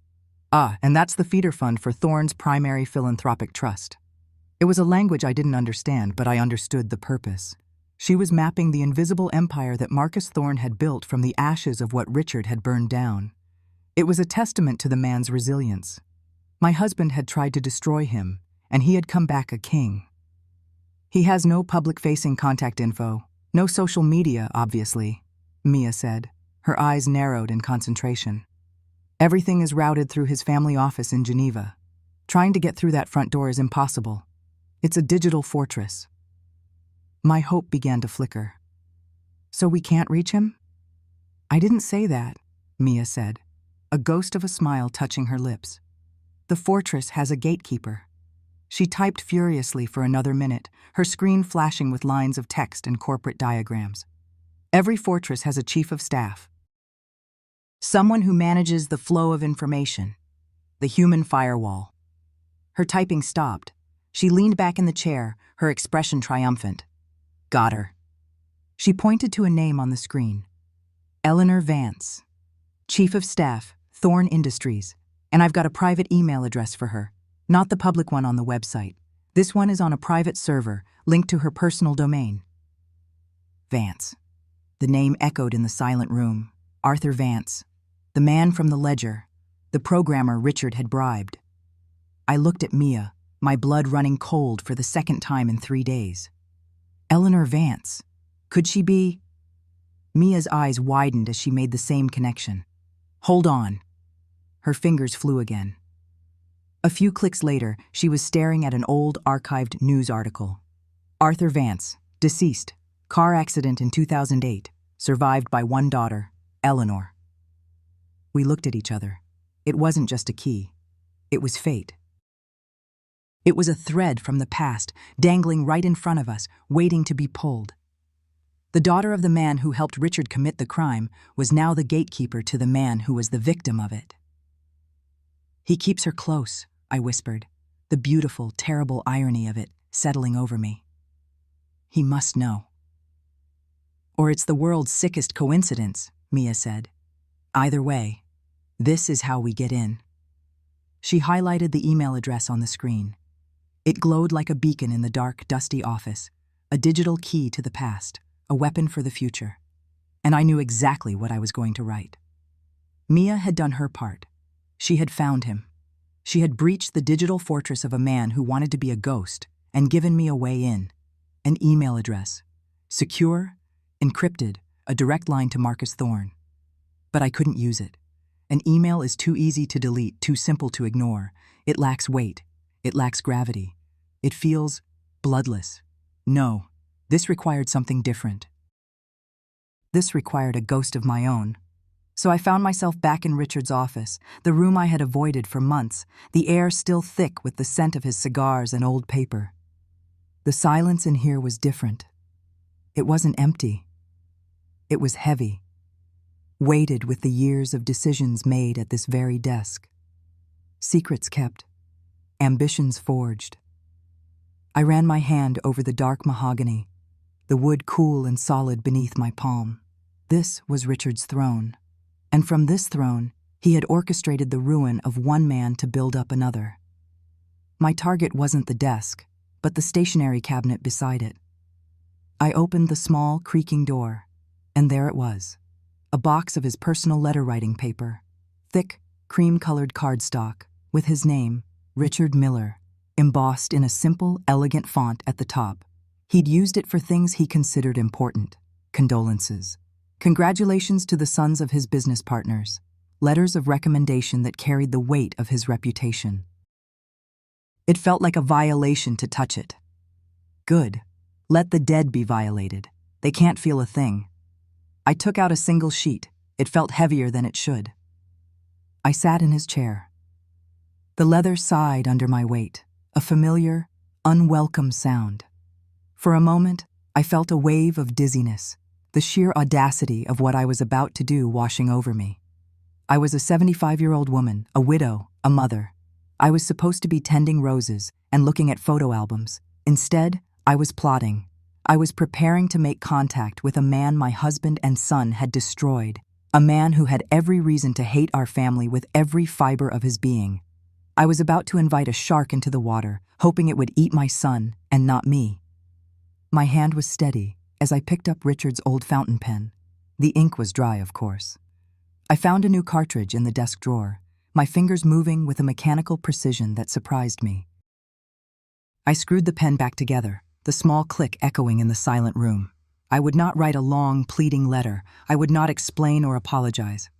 And that's the feeder fund for Thorne's primary philanthropic trust. It was a language I didn't understand, but I understood the purpose. She was mapping the invisible empire that Marcus Thorne had built from the ashes of what Richard had burned down. It was a testament to the man's resilience. My husband had tried to destroy him, and he had come back a king. "He has no public-facing contact info, no social media, obviously," Mia said, her eyes narrowed in concentration. "Everything is routed through his family office in Geneva. Trying to get through that front door is impossible. It's a digital fortress." My hope began to flicker. "So we can't reach him?" "I didn't say that," Mia said, a ghost of a smile touching her lips. "The fortress has a gatekeeper." She typed furiously for another minute, her screen flashing with lines of text and corporate diagrams. "Every fortress has a chief of staff. Someone who manages the flow of information. The human firewall." Her typing stopped. She leaned back in the chair, her expression triumphant. "Got her." She pointed to a name on the screen. "Eleanor Vance, Chief of Staff, Thorne Industries, and I've got a private email address for her, not the public one on the website. This one is on a private server, linked to her personal domain." Vance. The name echoed in the silent room. Arthur Vance, the man from the ledger, the programmer Richard had bribed. I looked at Mia, my blood running cold for the second time in 3 days. Eleanor Vance. Could she be? Mia's eyes widened as she made the same connection. "Hold on." Her fingers flew again. A few clicks later, she was staring at an old, archived news article. "Arthur Vance, deceased, car accident in 2008, survived by one daughter, Eleanor." We looked at each other. It wasn't just a key. It was fate. It was a thread from the past, dangling right in front of us, waiting to be pulled. The daughter of the man who helped Richard commit the crime was now the gatekeeper to the man who was the victim of it. "He keeps her close," I whispered, the beautiful, terrible irony of it settling over me. "He must know." "Or it's the world's sickest coincidence," Mia said. "Either way, this is how we get in." She highlighted the email address on the screen. It glowed like a beacon in the dark, dusty office, a digital key to the past, a weapon for the future. And I knew exactly what I was going to write. Mia had done her part. She had found him. She had breached the digital fortress of a man who wanted to be a ghost, and given me a way in. An email address. Secure, encrypted, a direct line to Marcus Thorne. But I couldn't use it. An email is too easy to delete, too simple to ignore. It lacks weight. It lacks gravity. It feels bloodless. No, this required something different. This required a ghost of my own. So I found myself back in Richard's office, the room I had avoided for months, the air still thick with the scent of his cigars and old paper. The silence in here was different. It wasn't empty. It was heavy, weighted with the years of decisions made at this very desk. Secrets kept, ambitions forged. I ran my hand over the dark mahogany, the wood cool and solid beneath my palm. This was Richard's throne, and from this throne, he had orchestrated the ruin of one man to build up another. My target wasn't the desk, but the stationery cabinet beside it. I opened the small, creaking door, and there it was, a box of his personal letter-writing paper, thick, cream-colored cardstock, with his name, Richard Miller, embossed in a simple, elegant font at the top. He'd used it for things he considered important: condolences, congratulations to the sons of his business partners, letters of recommendation that carried the weight of his reputation. It felt like a violation to touch it. Good. Let the dead be violated. They can't feel a thing. I took out a single sheet. It felt heavier than it should. I sat in his chair. The leather sighed under my weight, a familiar, unwelcome sound. For a moment, I felt a wave of dizziness, the sheer audacity of what I was about to do washing over me. I was a 75-year-old woman, a widow, a mother. I was supposed to be tending roses and looking at photo albums. Instead, I was plotting. I was preparing to make contact with a man my husband and son had destroyed, a man who had every reason to hate our family with every fiber of his being. I was about to invite a shark into the water, hoping it would eat my son and not me. My hand was steady as I picked up Richard's old fountain pen. The ink was dry, of course. I found a new cartridge in the desk drawer, my fingers moving with a mechanical precision that surprised me. I screwed the pen back together, the small click echoing in the silent room. I would not write a long, pleading letter. I would not explain or apologize.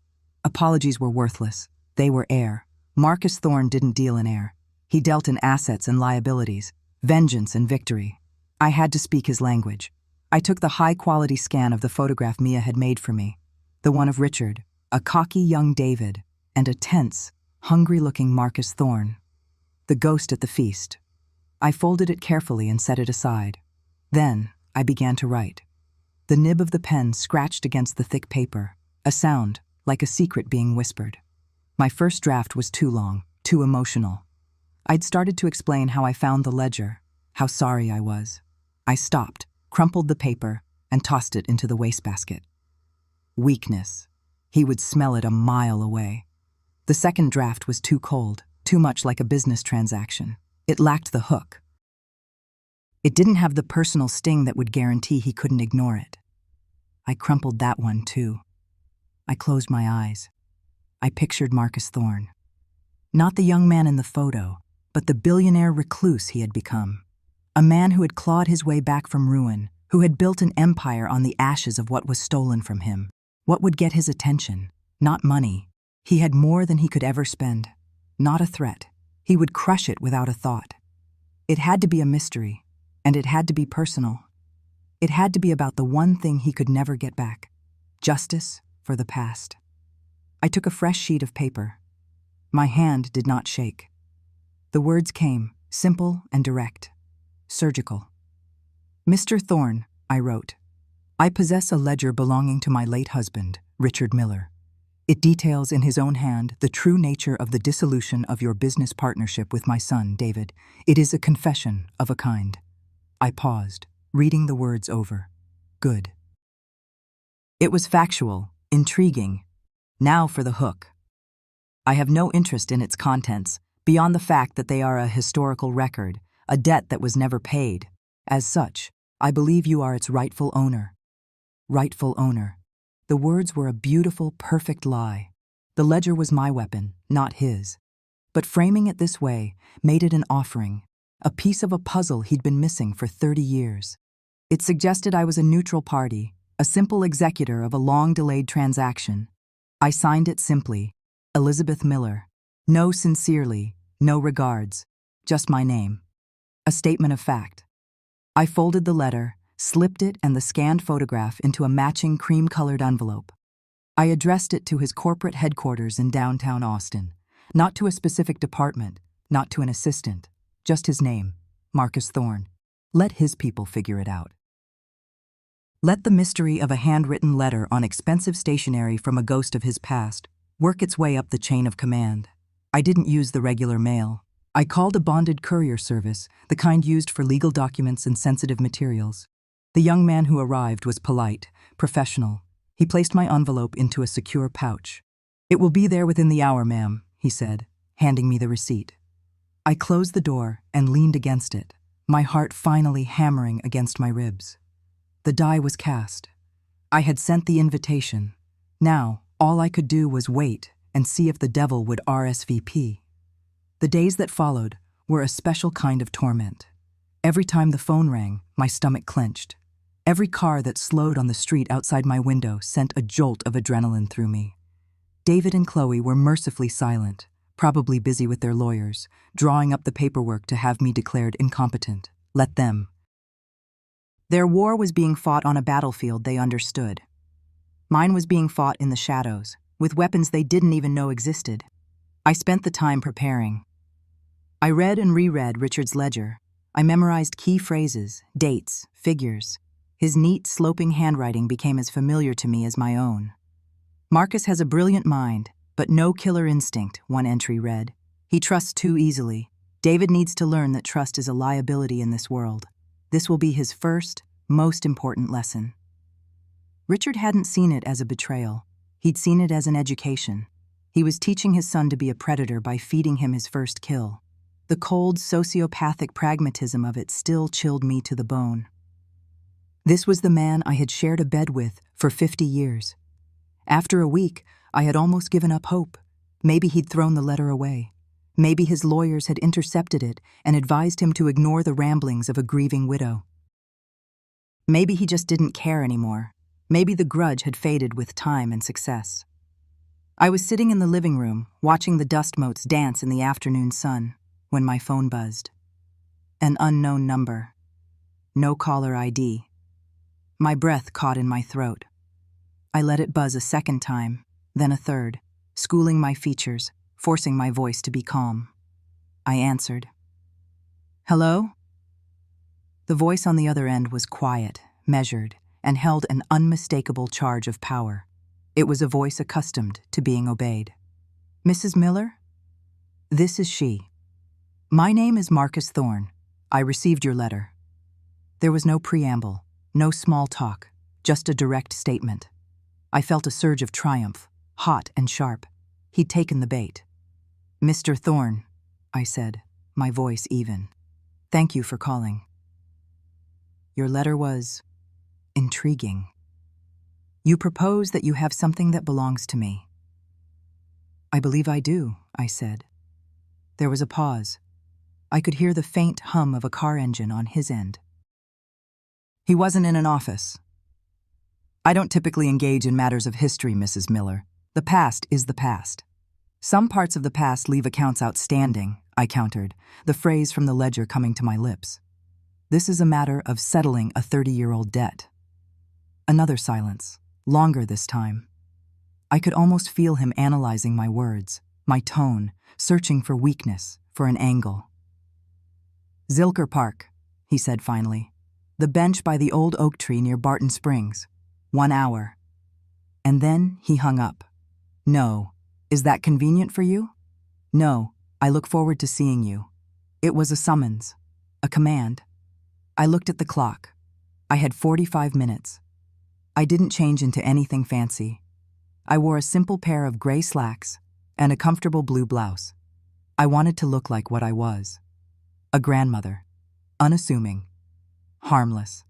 Apologies were worthless. They were air. Marcus Thorne didn't deal in air. He dealt in assets and liabilities, vengeance and victory. I had to speak his language. I took the high-quality scan of the photograph Mia had made for me, the one of Richard, a cocky young David, and a tense, hungry-looking Marcus Thorne, the ghost at the feast. I folded it carefully and set it aside. Then I began to write. The nib of the pen scratched against the thick paper, a sound like a secret being whispered. My first draft was too long, too emotional. I'd started to explain how I found the ledger, how sorry I was. I stopped, crumpled the paper, and tossed it into the wastebasket. Weakness. He would smell it a mile away. The second draft was too cold, too much like a business transaction. It lacked the hook. It didn't have the personal sting that would guarantee he couldn't ignore it. I crumpled that one too. I closed my eyes. I pictured Marcus Thorne. Not the young man in the photo, but the billionaire recluse he had become. A man who had clawed his way back from ruin, who had built an empire on the ashes of what was stolen from him. What would get his attention? Not money. He had more than he could ever spend. Not a threat. He would crush it without a thought. It had to be a mystery, and it had to be personal. It had to be about the one thing he could never get back: justice for the past. I took a fresh sheet of paper. My hand did not shake. The words came, simple and direct, surgical. Mr. Thorne, I wrote, I possess a ledger belonging to my late husband, Richard Miller. It details in his own hand the true nature of the dissolution of your business partnership with my son, David. It is a confession of a kind. I paused, reading the words over. Good. It was factual, intriguing. Now for the hook. I have no interest in its contents, beyond the fact that they are a historical record, a debt that was never paid. As such, I believe you are its rightful owner. Rightful owner. The words were a beautiful, perfect lie. The ledger was my weapon, not his. But framing it this way made it an offering, a piece of a puzzle he'd been missing for 30 years. It suggested I was a neutral party, a simple executor of a long-delayed transaction. I signed it simply, Elizabeth Miller. No sincerely, no regards, just my name. A statement of fact. I folded the letter, slipped it and the scanned photograph into a matching cream-colored envelope. I addressed it to his corporate headquarters in downtown Austin, not to a specific department, not to an assistant, just his name, Marcus Thorne. Let his people figure it out. Let the mystery of a handwritten letter on expensive stationery from a ghost of his past work its way up the chain of command. I didn't use the regular mail. I called a bonded courier service, the kind used for legal documents and sensitive materials. The young man who arrived was polite, professional. He placed my envelope into a secure pouch. "It will be there within the hour, ma'am," he said, handing me the receipt. I closed the door and leaned against it, my heart finally hammering against my ribs. The die was cast. I had sent the invitation. Now, all I could do was wait and see if the devil would RSVP. The days that followed were a special kind of torment. Every time the phone rang, my stomach clenched. Every car that slowed on the street outside my window sent a jolt of adrenaline through me. David and Chloe were mercifully silent, probably busy with their lawyers, drawing up the paperwork to have me declared incompetent. Let them. Their war was being fought on a battlefield they understood. Mine was being fought in the shadows, with weapons they didn't even know existed. I spent the time preparing. I read and reread Richard's ledger. I memorized key phrases, dates, figures. His neat, sloping handwriting became as familiar to me as my own. "Marcus has a brilliant mind, but no killer instinct," one entry read. "He trusts too easily. David needs to learn that trust is a liability in this world. This will be his first, most important lesson." Richard hadn't seen it as a betrayal. He'd seen it as an education. He was teaching his son to be a predator by feeding him his first kill. The cold, sociopathic pragmatism of it still chilled me to the bone. This was the man I had shared a bed with for 50 years. After a week, I had almost given up hope. Maybe he'd thrown the letter away. Maybe his lawyers had intercepted it and advised him to ignore the ramblings of a grieving widow. Maybe he just didn't care anymore. Maybe the grudge had faded with time and success. I was sitting in the living room, watching the dust motes dance in the afternoon sun, when my phone buzzed. An unknown number. No caller ID. My breath caught in my throat. I let it buzz a second time, then a third, schooling my features, forcing my voice to be calm. I answered. "Hello?" The voice on the other end was quiet, measured, and held an unmistakable charge of power. It was a voice accustomed to being obeyed. "Mrs. Miller?" "This is she. My name is Marcus Thorne. I received your letter." There was no preamble, no small talk, just a direct statement. I felt a surge of triumph, hot and sharp. He'd taken the bait. "Mr. Thorne," I said, my voice even. "Thank you for calling. Your letter was intriguing. You propose that you have something that belongs to me." "I believe I do," I said. There was a pause. I could hear the faint hum of a car engine on his end. He wasn't in an office. "I don't typically engage in matters of history, Mrs. Miller. The past is the past." "Some parts of the past leave accounts outstanding," I countered, the phrase from the ledger coming to my lips. "This is a matter of settling a 30-year-old debt." Another silence, longer this time. I could almost feel him analyzing my words, my tone, searching for weakness, for an angle. "Zilker Park," he said finally. "The bench by the old oak tree near Barton Springs. 1 hour." And then he hung up. "No. Is that convenient for you?" "No. I look forward to seeing you." It was a summons, a command. I looked at the clock. I had 45 minutes. I didn't change into anything fancy. I wore a simple pair of gray slacks and a comfortable blue blouse. I wanted to look like what I was. A grandmother. Unassuming. Harmless.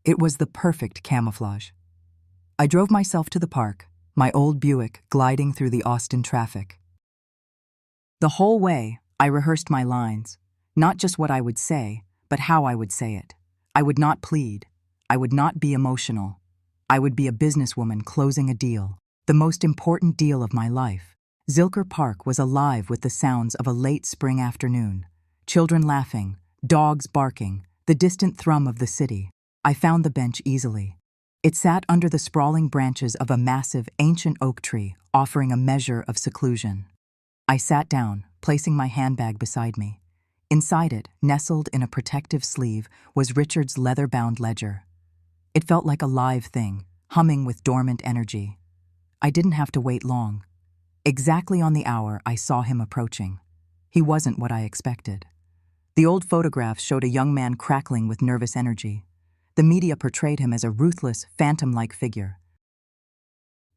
It was the perfect camouflage. I drove myself to the park, my old Buick gliding through the Austin traffic. The whole way, I rehearsed my lines. Not just what I would say, but how I would say it. I would not plead. I would not be emotional. I would be a businesswoman closing a deal, the most important deal of my life. Zilker Park was alive with the sounds of a late spring afternoon. Children laughing, dogs barking, the distant thrum of the city. I found the bench easily. It sat under the sprawling branches of a massive, ancient oak tree, offering a measure of seclusion. I sat down, placing my handbag beside me. Inside it, nestled in a protective sleeve, was Richard's leather-bound ledger. It felt like a live thing, humming with dormant energy. I didn't have to wait long. Exactly on the hour, I saw him approaching. He wasn't what I expected. The old photographs showed a young man crackling with nervous energy. The media portrayed him as a ruthless, phantom-like figure.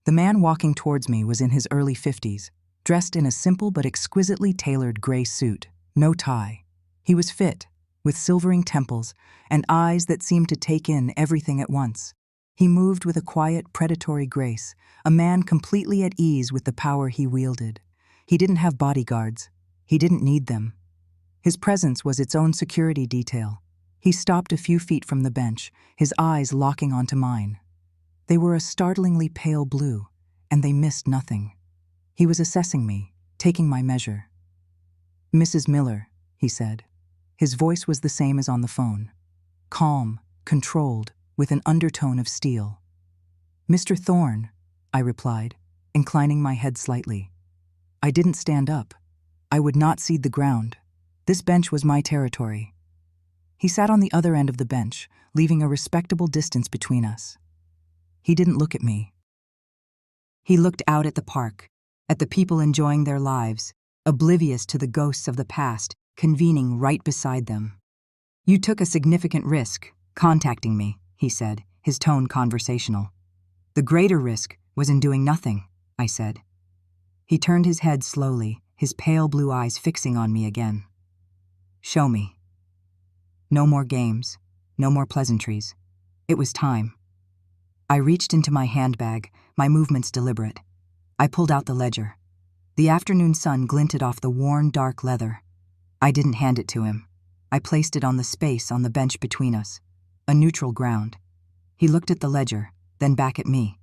The man walking towards me was in his early 50s, dressed in a simple but exquisitely tailored gray suit, no tie. He was fit, with silvering temples and eyes that seemed to take in everything at once. He moved with a quiet, predatory grace, a man completely at ease with the power he wielded. He didn't have bodyguards. He didn't need them. His presence was its own security detail. He stopped a few feet from the bench, his eyes locking onto mine. They were a startlingly pale blue, and they missed nothing. He was assessing me, taking my measure. "Mrs. Miller," he said. His voice was the same as on the phone. Calm, controlled, with an undertone of steel. "Mr. Thorne," I replied, inclining my head slightly. I didn't stand up. I would not cede the ground. This bench was my territory. He sat on the other end of the bench, leaving a respectable distance between us. He didn't look at me. He looked out at the park, at the people enjoying their lives, oblivious to the ghosts of the past convening right beside them. "You took a significant risk, contacting me," he said, his tone conversational. "The greater risk was in doing nothing," I said. He turned his head slowly, his pale blue eyes fixing on me again. "Show me." No more games, no more pleasantries. It was time. I reached into my handbag, my movements deliberate. I pulled out the ledger. The afternoon sun glinted off the worn, dark leather. I didn't hand it to him. I placed it on the space on the bench between us, a neutral ground. He looked at the ledger, then back at me.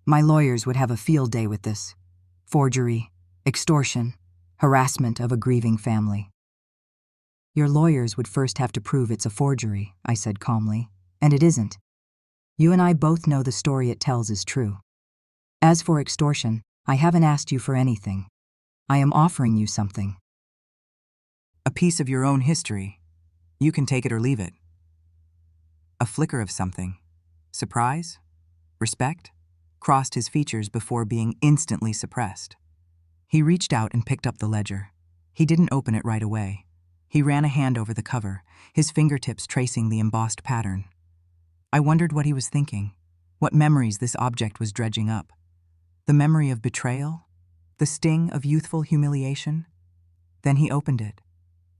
My lawyers would have a field day with this. Forgery, extortion, harassment of a grieving family. "Your lawyers would first have to prove it's a forgery," I said calmly, "and it isn't. You and I both know the story it tells is true. As for extortion, I haven't asked you for anything. I am offering you something. A piece of your own history. You can take it or leave it. A flicker of something. Surprise? Respect? Crossed his features before being instantly suppressed. He reached out and picked up the ledger. He didn't open it right away. He ran a hand over the cover, his fingertips tracing the embossed pattern. I wondered what he was thinking, what memories this object was dredging up. The memory of betrayal? The sting of youthful humiliation? Then he opened it.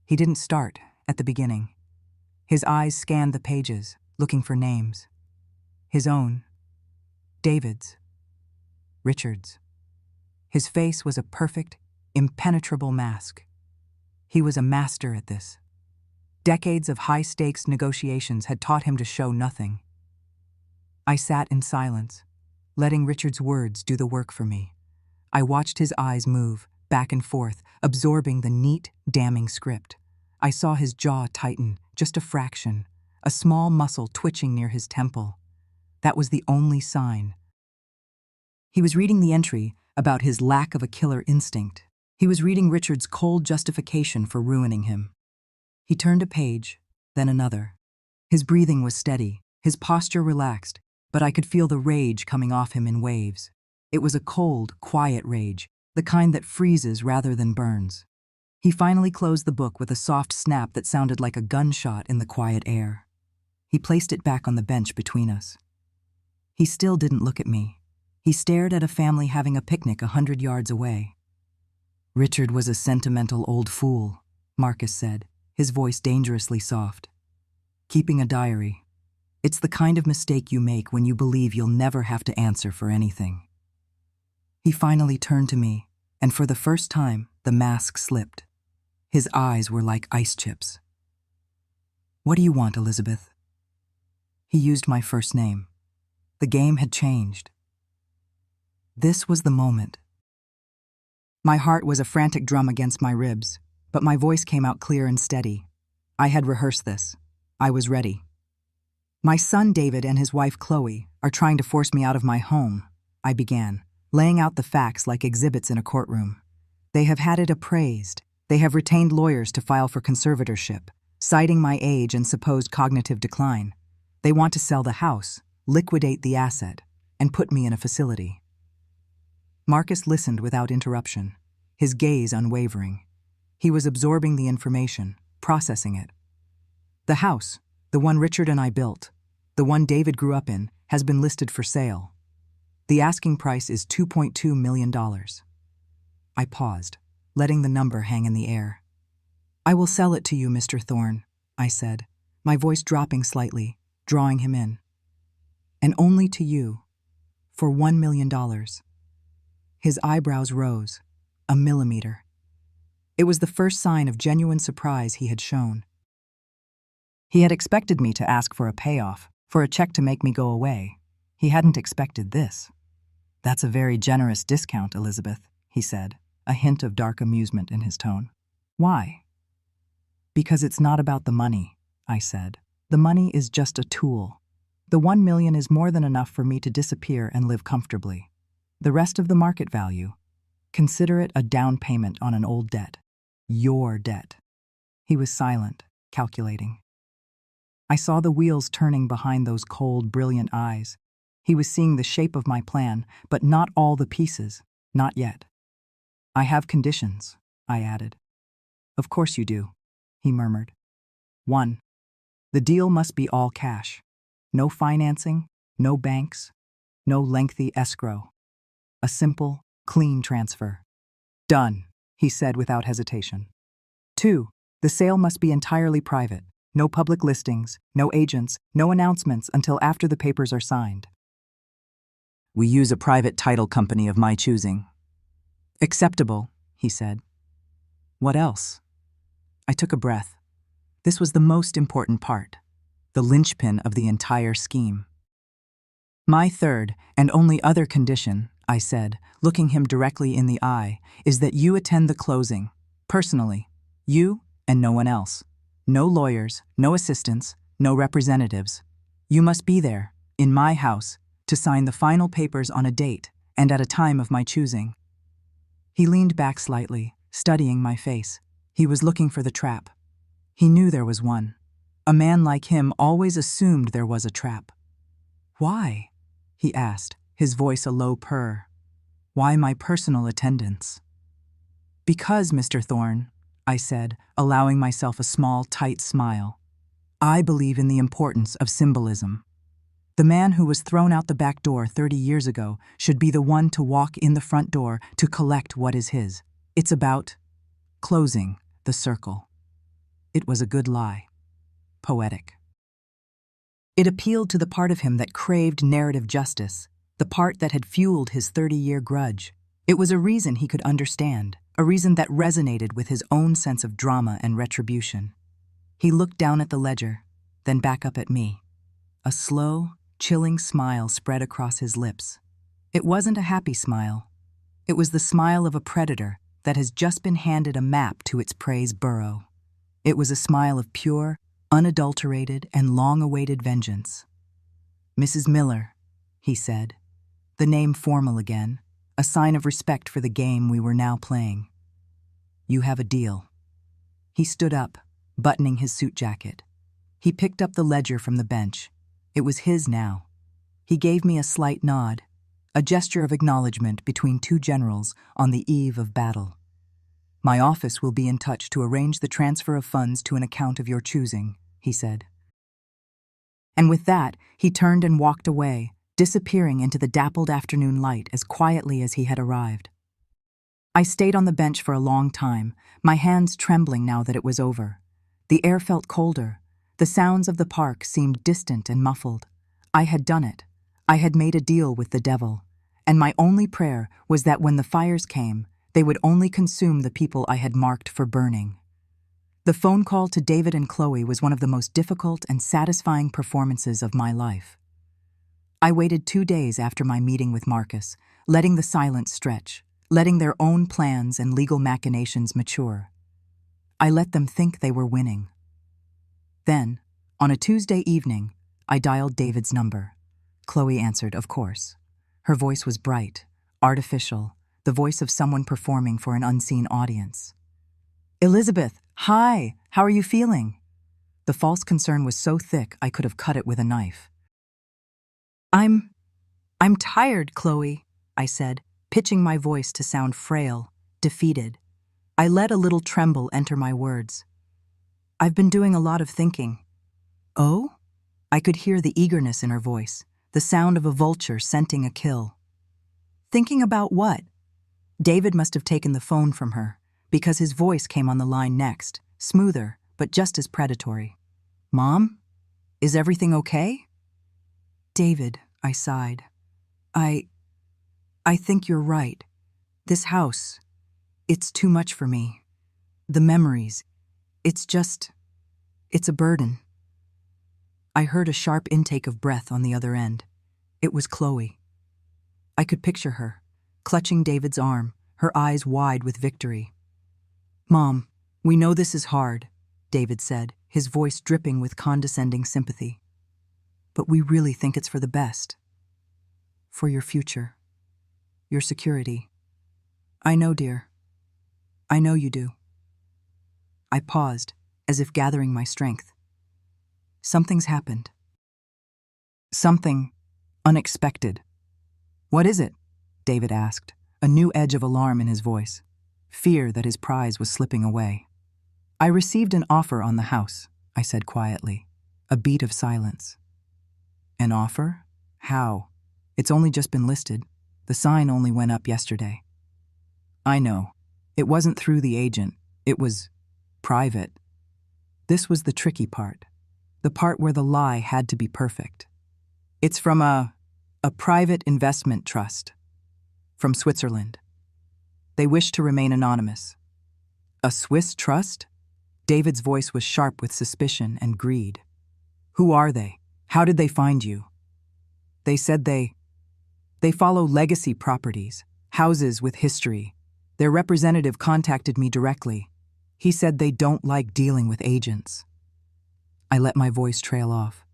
He didn't start at the beginning. His eyes scanned the pages, looking for names. His own. David's. Richard's. His face was a perfect, impenetrable mask. He was a master at this. Decades of high-stakes negotiations had taught him to show nothing. I sat in silence, letting Richard's words do the work for me. I watched his eyes move, back and forth, absorbing the neat, damning script. I saw his jaw tighten, just a fraction, a small muscle twitching near his temple. That was the only sign. He was reading the entry about his lack of a killer instinct. He was reading Richard's cold justification for ruining him. He turned a page, then another. His breathing was steady, his posture relaxed, but I could feel the rage coming off him in waves. It was a cold, quiet rage, the kind that freezes rather than burns. He finally closed the book with a soft snap that sounded like a gunshot in the quiet air. He placed it back on the bench between us. He still didn't look at me. He stared at a family having a picnic 100 yards away. "Richard was a sentimental old fool," Marcus said, his voice dangerously soft. "Keeping a diary. It's the kind of mistake you make when you believe you'll never have to answer for anything." He finally turned to me, and for the first time, the mask slipped. His eyes were like ice chips. "What do you want, Elizabeth?" He used my first name. The game had changed. This was the moment. My heart was a frantic drum against my ribs, but my voice came out clear and steady. I had rehearsed this. I was ready. "My son David and his wife Chloe are trying to force me out of my home," I began, laying out the facts like exhibits in a courtroom. "They have had it appraised. They have retained lawyers to file for conservatorship, citing my age and supposed cognitive decline. They want to sell the house, liquidate the asset, and put me in a facility." Marcus listened without interruption, his gaze unwavering. He was absorbing the information, processing it. "The house, the one Richard and I built, the one David grew up in, has been listed for sale. The asking price is $2.2 million. I paused, letting the number hang in the air. "I will sell it to you, Mr. Thorne," I said, my voice dropping slightly, drawing him in. "And only to you, for $1 million. His eyebrows rose, a millimeter. It was the first sign of genuine surprise he had shown. He had expected me to ask for a payoff, for a check to make me go away. He hadn't expected this. "That's a very generous discount, Elizabeth," he said, a hint of dark amusement in his tone. "Why?" "Because it's not about the money," I said. "The money is just a tool. The $1 million is more than enough for me to disappear and live comfortably. The rest of the market value, consider it a down payment on an old debt. Your debt." He was silent, calculating. I saw the wheels turning behind those cold, brilliant eyes. He was seeing the shape of my plan, but not all the pieces, not yet. "I have conditions," I added. "Of course you do," he murmured. 1. The deal must be all cash. No financing, no banks, no lengthy escrow. A simple, clean transfer. "Done," he said without hesitation. 2. The sale must be entirely private. No public listings, no agents, no announcements until after the papers are signed. "We use a private title company of my choosing." "Acceptable," he said. "What else?" I took a breath. This was the most important part, the linchpin of the entire scheme. "My third and only other condition," I said, looking him directly in the eye, "is that you attend the closing, personally. You and no one else. No lawyers, no assistants, no representatives. You must be there, in my house, to sign the final papers on a date and at a time of my choosing." He leaned back slightly, studying my face. He was looking for the trap. He knew there was one. A man like him always assumed there was a trap. "Why?" he asked, his voice a low purr. "Why my personal attendance?" "Because, Mr. Thorne," I said, allowing myself a small, tight smile, "I believe in the importance of symbolism. The man who was thrown out the back door 30 years ago should be the one to walk in the front door to collect what is his. It's about closing the circle." It was a good lie. Poetic. It appealed to the part of him that craved narrative justice, the part that had fueled his 30-year grudge. It was a reason he could understand, a reason that resonated with his own sense of drama and retribution. He looked down at the ledger, then back up at me. A slow, chilling smile spread across his lips. It wasn't a happy smile. It was the smile of a predator that has just been handed a map to its prey's burrow. It was a smile of pure, unadulterated, and long-awaited vengeance. "Mrs. Miller," he said, the name formal again, a sign of respect for the game we were now playing. "You have a deal." He stood up, buttoning his suit jacket. He picked up the ledger from the bench. It was his now. He gave me a slight nod, a gesture of acknowledgement between two generals on the eve of battle. "My office will be in touch to arrange the transfer of funds to an account of your choosing," he said. And with that, he turned and walked away, disappearing into the dappled afternoon light as quietly as he had arrived. I stayed on the bench for a long time, my hands trembling now that it was over. The air felt colder. The sounds of the park seemed distant and muffled. I had done it. I had made a deal with the devil. And my only prayer was that when the fires came, they would only consume the people I had marked for burning. The phone call to David and Chloe was one of the most difficult and satisfying performances of my life. I waited 2 days after my meeting with Marcus, letting the silence stretch, letting their own plans and legal machinations mature. I let them think they were winning. Then, on a Tuesday evening, I dialed David's number. Chloe answered, of course. Her voice was bright, artificial, the voice of someone performing for an unseen audience. "Elizabeth, hi, how are you feeling?" The false concern was so thick I could have cut it with a knife. I'm tired, Chloe," I said, pitching my voice to sound frail, defeated. I let a little tremble enter my words. "I've been doing a lot of thinking." "Oh?" I could hear the eagerness in her voice, the sound of a vulture scenting a kill. "Thinking about what?" David must have taken the phone from her, because his voice came on the line next, smoother, but just as predatory. "Mom? Is everything okay?" "David," I sighed. I think you're right. This house, it's too much for me. The memories, it's a burden." I heard a sharp intake of breath on the other end. It was Chloe. I could picture her, clutching David's arm, her eyes wide with victory. "Mom, we know this is hard," David said, his voice dripping with condescending sympathy. "But we really think it's for the best. For your future. Your security. I know, dear. I know you do." I paused, as if gathering my strength. Something's happened. Something unexpected. "What is it?" David asked, a new edge of alarm in his voice, fear that his prize was slipping away. "I received an offer on the house," I said quietly, a beat of silence. "An offer? How? It's only just been listed. The sign only went up yesterday." "I know. It wasn't through the agent. It was private." This was the tricky part, the part where the lie had to be perfect. "It's from a private investment trust. From Switzerland. They wish to remain anonymous." "A Swiss trust?" David's voice was sharp with suspicion and greed. "Who are they? How did they find you?" "They said they follow legacy properties, houses with history. Their representative contacted me directly. He said they don't like dealing with agents." I let my voice trail off,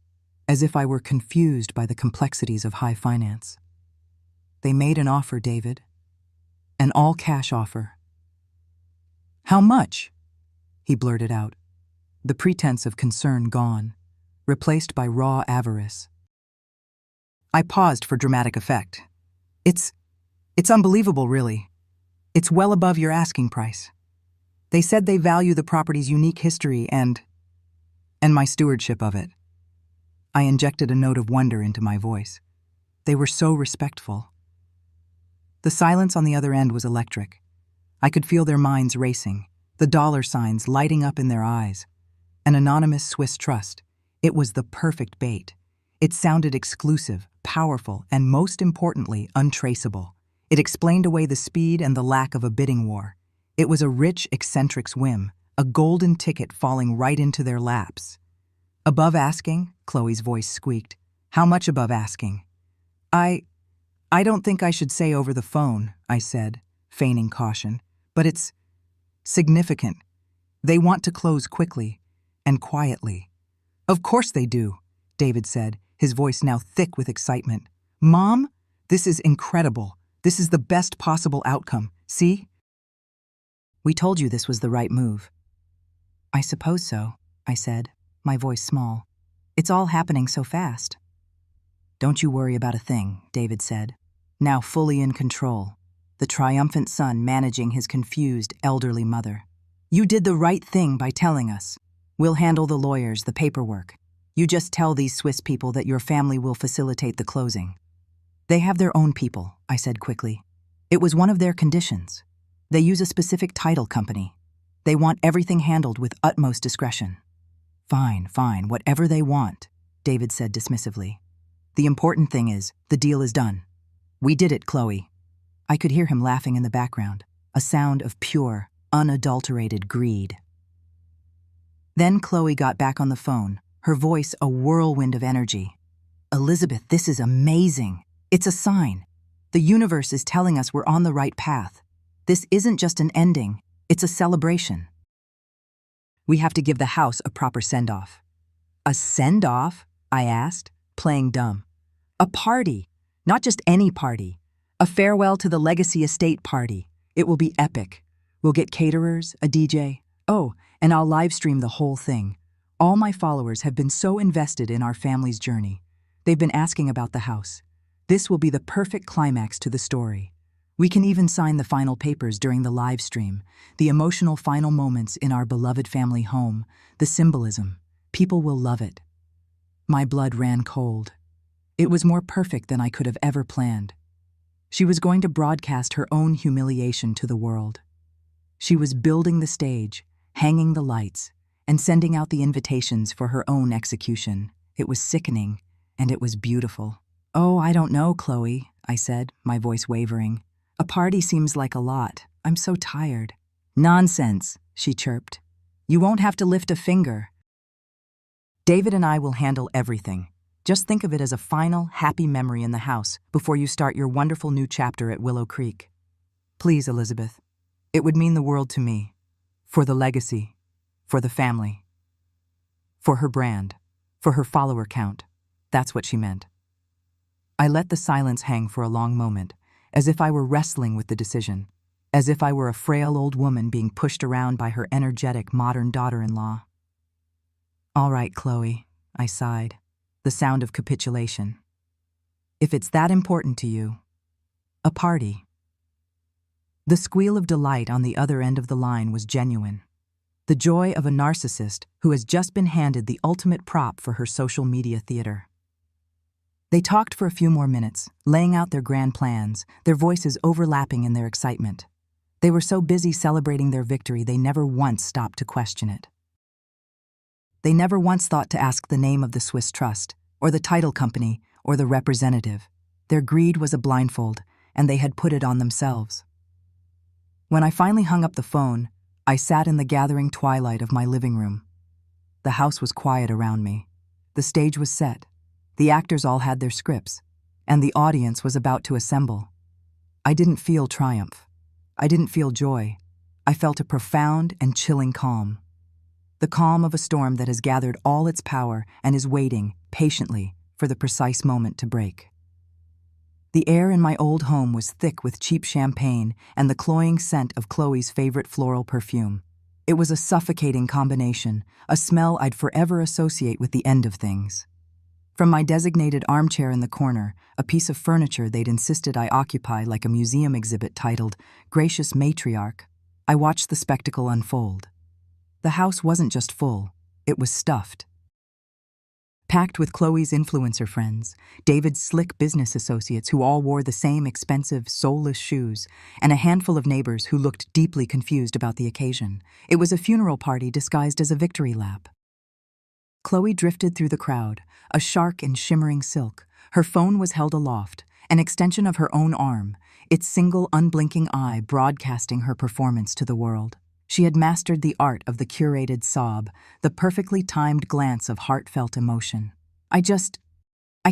as if I were confused by the complexities of high finance. "They made an offer, David. An all-cash offer." "How much?" he blurted out, the pretense of concern gone, replaced by raw avarice. I paused for dramatic effect. It's unbelievable, really. It's well above your asking price. They said they value the property's unique history and my stewardship of it." I injected a note of wonder into my voice. They were so respectful. The silence on the other end was electric. I could feel their minds racing, the dollar signs lighting up in their eyes. An anonymous Swiss trust. It was the perfect bait. It sounded exclusive, powerful, and most importantly, untraceable. It explained away the speed and the lack of a bidding war. It was a rich eccentric's whim, a golden ticket falling right into their laps. "Above asking?" Chloe's voice squeaked. "How much above asking?" I don't think I should say over the phone," I said, feigning caution, "but it's significant. They want to close quickly and quietly." "Of course they do," David said, his voice now thick with excitement. "Mom, this is incredible. This is the best possible outcome. See?" "We told you this was the right move." "I suppose so," I said, my voice small. "It's all happening so fast." "Don't you worry about a thing," David said, now fully in control, the triumphant son managing his confused elderly mother. "You did the right thing by telling us. We'll handle the lawyers, the paperwork. You just tell these Swiss people that your family will facilitate the closing." "They have their own people," I said quickly. "It was one of their conditions. They use a specific title company. They want everything handled with utmost discretion." Fine, whatever they want," David said dismissively. "The important thing is, the deal is done. We did it, Chloe." I could hear him laughing in the background, a sound of pure, unadulterated greed. Then Chloe got back on the phone, her voice a whirlwind of energy. Elizabeth, this is amazing. It's a sign. The universe is telling us we're on the right path. This isn't just an ending, it's a celebration. We have to give the house a proper send-off. A send-off? I asked, playing dumb. A party. Not just any party. A farewell to the legacy estate party. It will be epic. We'll get caterers, a DJ. Oh, and I'll live stream the whole thing. All my followers have been so invested in our family's journey. They've been asking about the house. This will be the perfect climax to the story. We can even sign the final papers during the live stream, the emotional final moments in our beloved family home, the symbolism. People will love it. My blood ran cold. It was more perfect than I could have ever planned. She was going to broadcast her own humiliation to the world. She was building the stage, hanging the lights, and sending out the invitations for her own execution. It was sickening, and it was beautiful. Oh, I don't know, Chloe, I said, my voice wavering. A party seems like a lot. I'm so tired. Nonsense, she chirped. You won't have to lift a finger. David and I will handle everything. Just think of it as a final, happy memory in the house before you start your wonderful new chapter at Willow Creek. Please, Elizabeth. It would mean the world to me. For the legacy. For the family. For her brand. For her follower count. That's what she meant. I let the silence hang for a long moment, as if I were wrestling with the decision, as if I were a frail old woman being pushed around by her energetic modern daughter-in-law. All right, Chloe, I sighed, the sound of capitulation. If it's that important to you, a party. The squeal of delight on the other end of the line was genuine. The joy of a narcissist who has just been handed the ultimate prop for her social media theater. They talked for a few more minutes, laying out their grand plans, their voices overlapping in their excitement. They were so busy celebrating their victory they never once stopped to question it. They never once thought to ask the name of the Swiss trust, or the title company, or the representative. Their greed was a blindfold, and they had put it on themselves. When I finally hung up the phone, I sat in the gathering twilight of my living room. The house was quiet around me. The stage was set. The actors all had their scripts, and the audience was about to assemble. I didn't feel triumph. I didn't feel joy. I felt a profound and chilling calm. The calm of a storm that has gathered all its power and is waiting, patiently, for the precise moment to break. The air in my old home was thick with cheap champagne and the cloying scent of Chloe's favorite floral perfume. It was a suffocating combination, a smell I'd forever associate with the end of things. From my designated armchair in the corner, a piece of furniture they'd insisted I occupy like a museum exhibit titled Gracious Matriarch, I watched the spectacle unfold. The house wasn't just full, it was stuffed. Packed with Chloe's influencer friends, David's slick business associates who all wore the same expensive, soulless shoes, and a handful of neighbors who looked deeply confused about the occasion. It was a funeral party disguised as a victory lap. Chloe drifted through the crowd, a shark in shimmering silk. Her phone was held aloft, an extension of her own arm, its single unblinking eye broadcasting her performance to the world. She had mastered the art of the curated sob, the perfectly timed glance of heartfelt emotion. I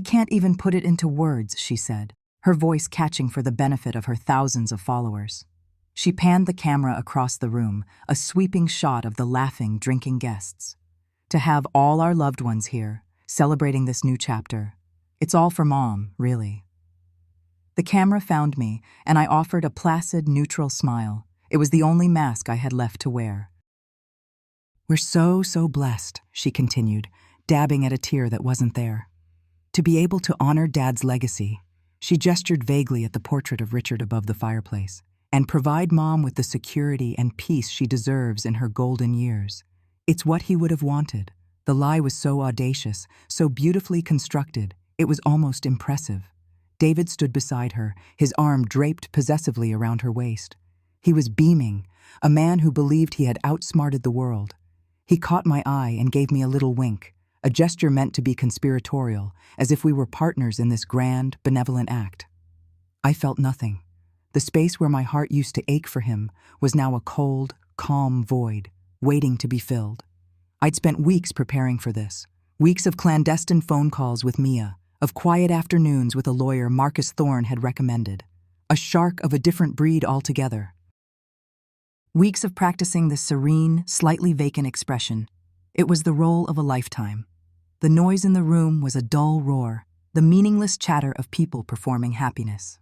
can't even put it into words, she said, her voice catching for the benefit of her thousands of followers. She panned the camera across the room, a sweeping shot of the laughing, drinking guests. To have all our loved ones here, celebrating this new chapter. It's all for Mom, really. The camera found me, and I offered a placid, neutral smile. It was the only mask I had left to wear. We're so blessed, she continued, dabbing at a tear that wasn't there. To be able to honor Dad's legacy, she gestured vaguely at the portrait of Richard above the fireplace, and provide Mom with the security and peace she deserves in her golden years. It's what he would have wanted. The lie was so audacious, so beautifully constructed, it was almost impressive. David stood beside her, his arm draped possessively around her waist. He was beaming, a man who believed he had outsmarted the world. He caught my eye and gave me a little wink, a gesture meant to be conspiratorial, as if we were partners in this grand, benevolent act. I felt nothing. The space where my heart used to ache for him was now a cold, calm void, waiting to be filled. I'd spent weeks preparing for this. Weeks of clandestine phone calls with Mia, of quiet afternoons with a lawyer Marcus Thorne had recommended. A shark of a different breed altogether. Weeks of practicing the serene, slightly vacant expression. It was the role of a lifetime. The noise in the room was a dull roar, the meaningless chatter of people performing happiness.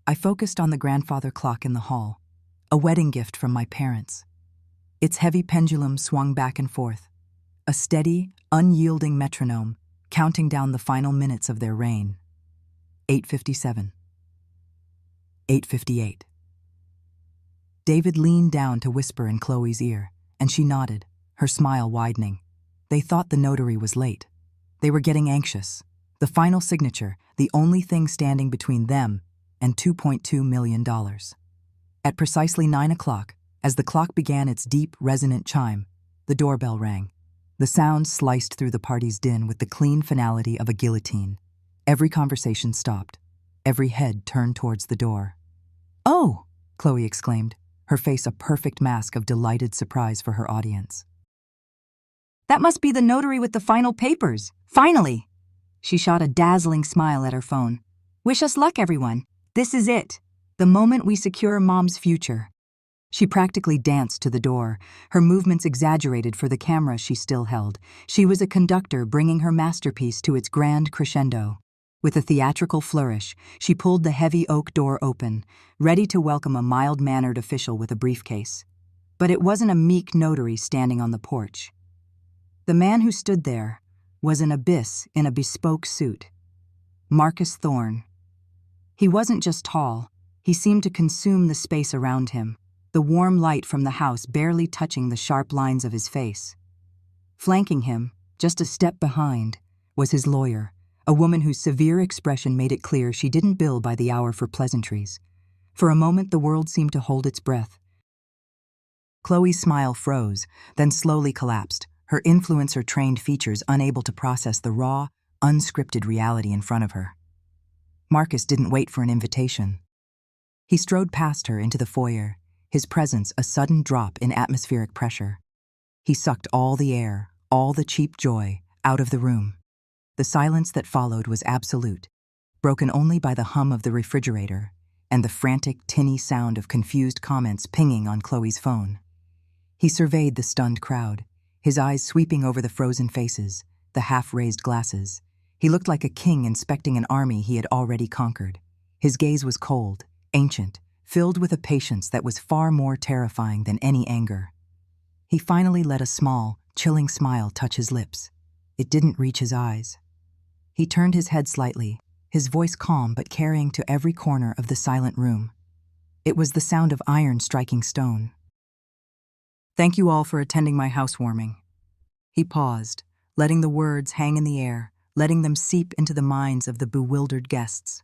I focused on the grandfather clock in the hall, a wedding gift from my parents. Its heavy pendulum swung back and forth, a steady, unyielding metronome, counting down the final minutes of their reign. 8:57. 8:58. David leaned down to whisper in Chloe's ear, and she nodded, her smile widening. They thought the notary was late. They were getting anxious. The final signature, the only thing standing between them and $2.2 million. At precisely 9 o'clock, as the clock began its deep, resonant chime, the doorbell rang. The sound sliced through the party's din with the clean finality of a guillotine. Every conversation stopped. Every head turned towards the door. "Oh!" Chloe exclaimed, her face a perfect mask of delighted surprise for her audience. "That must be the notary with the final papers. Finally!" She shot a dazzling smile at her phone. "Wish us luck, everyone. This is it. The moment we secure Mom's future." She practically danced to the door, her movements exaggerated for the camera she still held. She was a conductor bringing her masterpiece to its grand crescendo. With a theatrical flourish, she pulled the heavy oak door open, ready to welcome a mild-mannered official with a briefcase. But it wasn't a meek notary standing on the porch. The man who stood there was an abyss in a bespoke suit. Marcus Thorne. He wasn't just tall, he seemed to consume the space around him, the warm light from the house barely touching the sharp lines of his face. Flanking him, just a step behind, was his lawyer, a woman whose severe expression made it clear she didn't bill by the hour for pleasantries. For a moment the world seemed to hold its breath. Chloe's smile froze, then slowly collapsed, her influencer-trained features unable to process the raw, unscripted reality in front of her. Marcus didn't wait for an invitation. He strode past her into the foyer, his presence a sudden drop in atmospheric pressure. He sucked all the air, all the cheap joy, out of the room. The silence that followed was absolute, broken only by the hum of the refrigerator and the frantic, tinny sound of confused comments pinging on Chloe's phone. He surveyed the stunned crowd, his eyes sweeping over the frozen faces, the half-raised glasses. He looked like a king inspecting an army he had already conquered. His gaze was cold, ancient, filled with a patience that was far more terrifying than any anger. He finally let a small, chilling smile touch his lips. It didn't reach his eyes. He turned his head slightly, his voice calm but carrying to every corner of the silent room. It was the sound of iron striking stone. "Thank you all for attending my housewarming." He paused, letting the words hang in the air, letting them seep into the minds of the bewildered guests.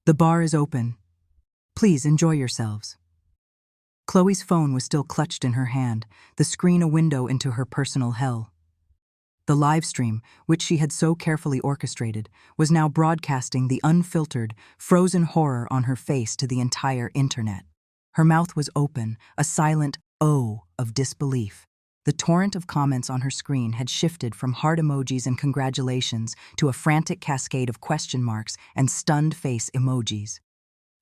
"The bar is open. Please enjoy yourselves." Chloe's phone was still clutched in her hand, the screen a window into her personal hell. The live stream, which she had so carefully orchestrated, was now broadcasting the unfiltered, frozen horror on her face to the entire internet. Her mouth was open, a silent "oh" of disbelief. The torrent of comments on her screen had shifted from heart emojis and congratulations to a frantic cascade of question marks and stunned face emojis.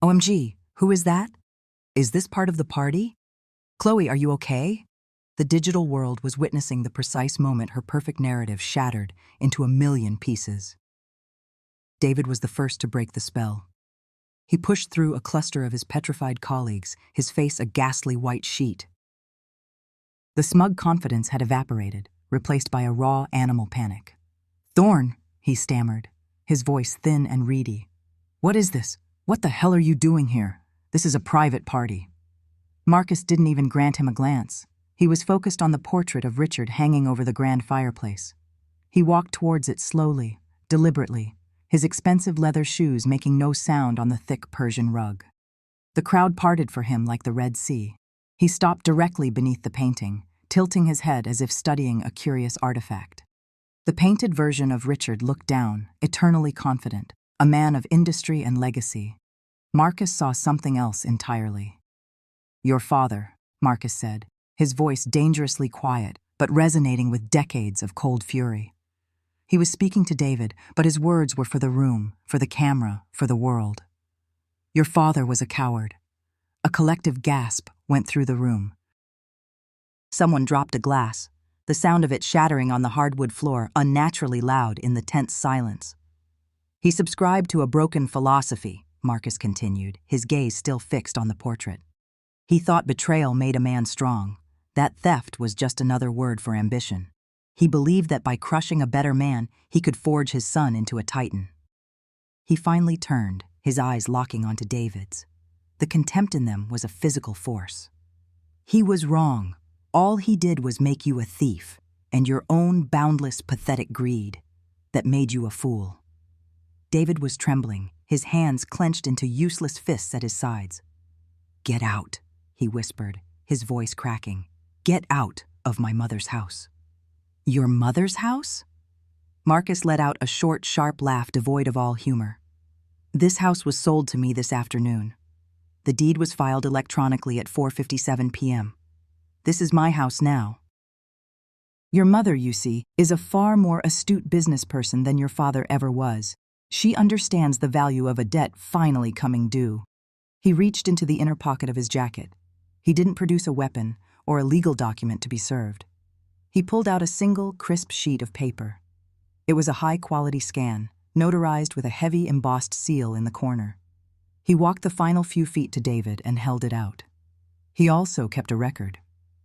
"OMG, who is that? Is this part of the party? Chloe, are you okay?" The digital world was witnessing the precise moment her perfect narrative shattered into a million pieces. David was the first to break the spell. He pushed through a cluster of his petrified colleagues, his face a ghastly white sheet. The smug confidence had evaporated, replaced by a raw animal panic. "Thorne," he stammered, his voice thin and reedy. "What is this? What the hell are you doing here? This is a private party." Marcus didn't even grant him a glance. He was focused on the portrait of Richard hanging over the grand fireplace. He walked towards it slowly, deliberately, his expensive leather shoes making no sound on the thick Persian rug. The crowd parted for him like the Red Sea. He stopped directly beneath the painting, tilting his head as if studying a curious artifact. The painted version of Richard looked down, eternally confident, a man of industry and legacy. Marcus saw something else entirely. "Your father," Marcus said, his voice dangerously quiet, but resonating with decades of cold fury. He was speaking to David, but his words were for the room, for the camera, for the world. Your father was a coward. A collective gasp went through the room. Someone dropped a glass, the sound of it shattering on the hardwood floor unnaturally loud in the tense silence. He subscribed to a broken philosophy, Marcus continued, his gaze still fixed on the portrait. He thought betrayal made a man strong, that theft was just another word for ambition. He believed that by crushing a better man, he could forge his son into a titan. He finally turned, his eyes locking onto David's. The contempt in them was a physical force. He was wrong. All he did was make you a thief, and your own boundless, pathetic greed that made you a fool. David was trembling, his hands clenched into useless fists at his sides. "Get out," he whispered, his voice cracking. "Get out of my mother's house." "Your mother's house?" Marcus let out a short, sharp laugh devoid of all humor. "This house was sold to me this afternoon. The deed was filed electronically at 4:57 p.m. This is my house now. Your mother, you see, is a far more astute business person than your father ever was. She understands the value of a debt finally coming due." He reached into the inner pocket of his jacket. He didn't produce a weapon or a legal document to be served. He pulled out a single, crisp sheet of paper. It was a high-quality scan, notarized with a heavy embossed seal in the corner. He walked the final few feet to David and held it out. "He also kept a record,"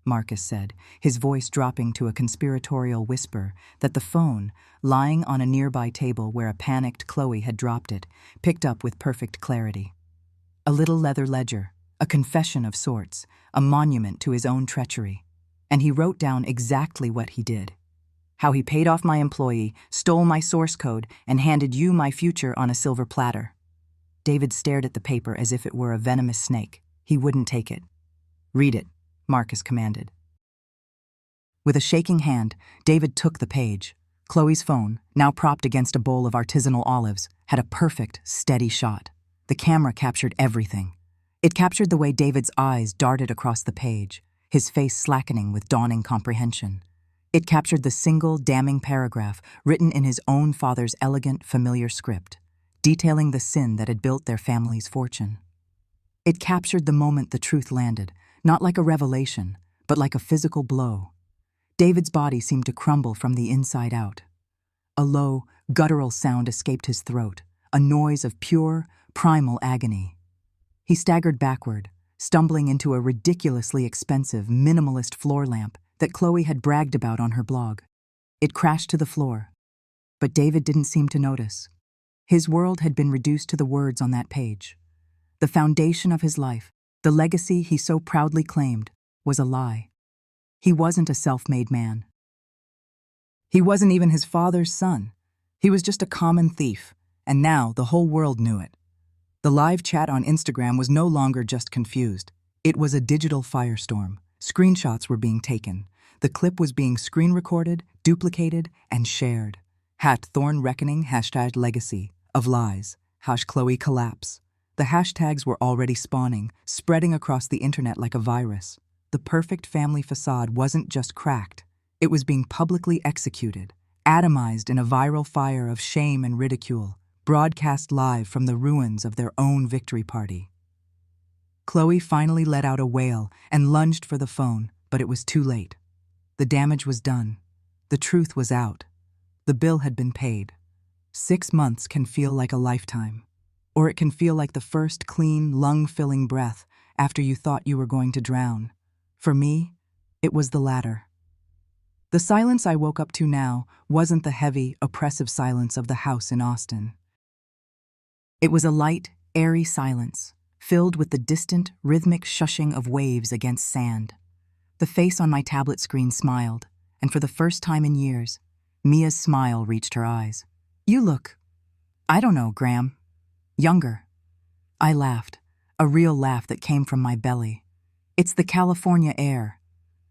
Marcus said, his voice dropping to a conspiratorial whisper that the phone, lying on a nearby table where a panicked Chloe had dropped it, picked up with perfect clarity. A little leather ledger, a confession of sorts, a monument to his own treachery. And he wrote down exactly what he did. How he paid off my employee, stole my source code, and handed you my future on a silver platter. David stared at the paper as if it were a venomous snake. He wouldn't take it. "Read it," Marcus commanded. With a shaking hand, David took the page. Chloe's phone, now propped against a bowl of artisanal olives, had a perfect, steady shot. The camera captured everything. It captured the way David's eyes darted across the page, his face slackening with dawning comprehension. It captured the single, damning paragraph written in his own father's elegant, familiar script, detailing the sin that had built their family's fortune. It captured the moment the truth landed, not like a revelation, but like a physical blow. David's body seemed to crumble from the inside out. A low, guttural sound escaped his throat, a noise of pure, primal agony. He staggered backward, stumbling into a ridiculously expensive, minimalist floor lamp that Chloe had bragged about on her blog. It crashed to the floor, but David didn't seem to notice. His world had been reduced to the words on that page. The foundation of his life, the legacy he so proudly claimed, was a lie. He wasn't a self-made man. He wasn't even his father's son. He was just a common thief, and now the whole world knew it. The live chat on Instagram was no longer just confused. It was a digital firestorm. Screenshots were being taken. The clip was being screen recorded, duplicated, and shared. #Thorn Reckoning, #Legacy, of lies, #Chloe Collapse. The hashtags were already spawning, spreading across the internet like a virus. The perfect family facade wasn't just cracked. It was being publicly executed, atomized in a viral fire of shame and ridicule, broadcast live from the ruins of their own victory party. Chloe finally let out a wail and lunged for the phone, but it was too late. The damage was done. The truth was out. The bill had been paid. 6 months can feel like a lifetime, or it can feel like the first clean, lung-filling breath after you thought you were going to drown. For me, it was the latter. The silence I woke up to now wasn't the heavy, oppressive silence of the house in Austin. It was a light, airy silence, filled with the distant, rhythmic shushing of waves against sand. The face on my tablet screen smiled, and for the first time in years, Mia's smile reached her eyes. "You look, I don't know, Graham, younger." I laughed, a real laugh that came from my belly. It's the California air.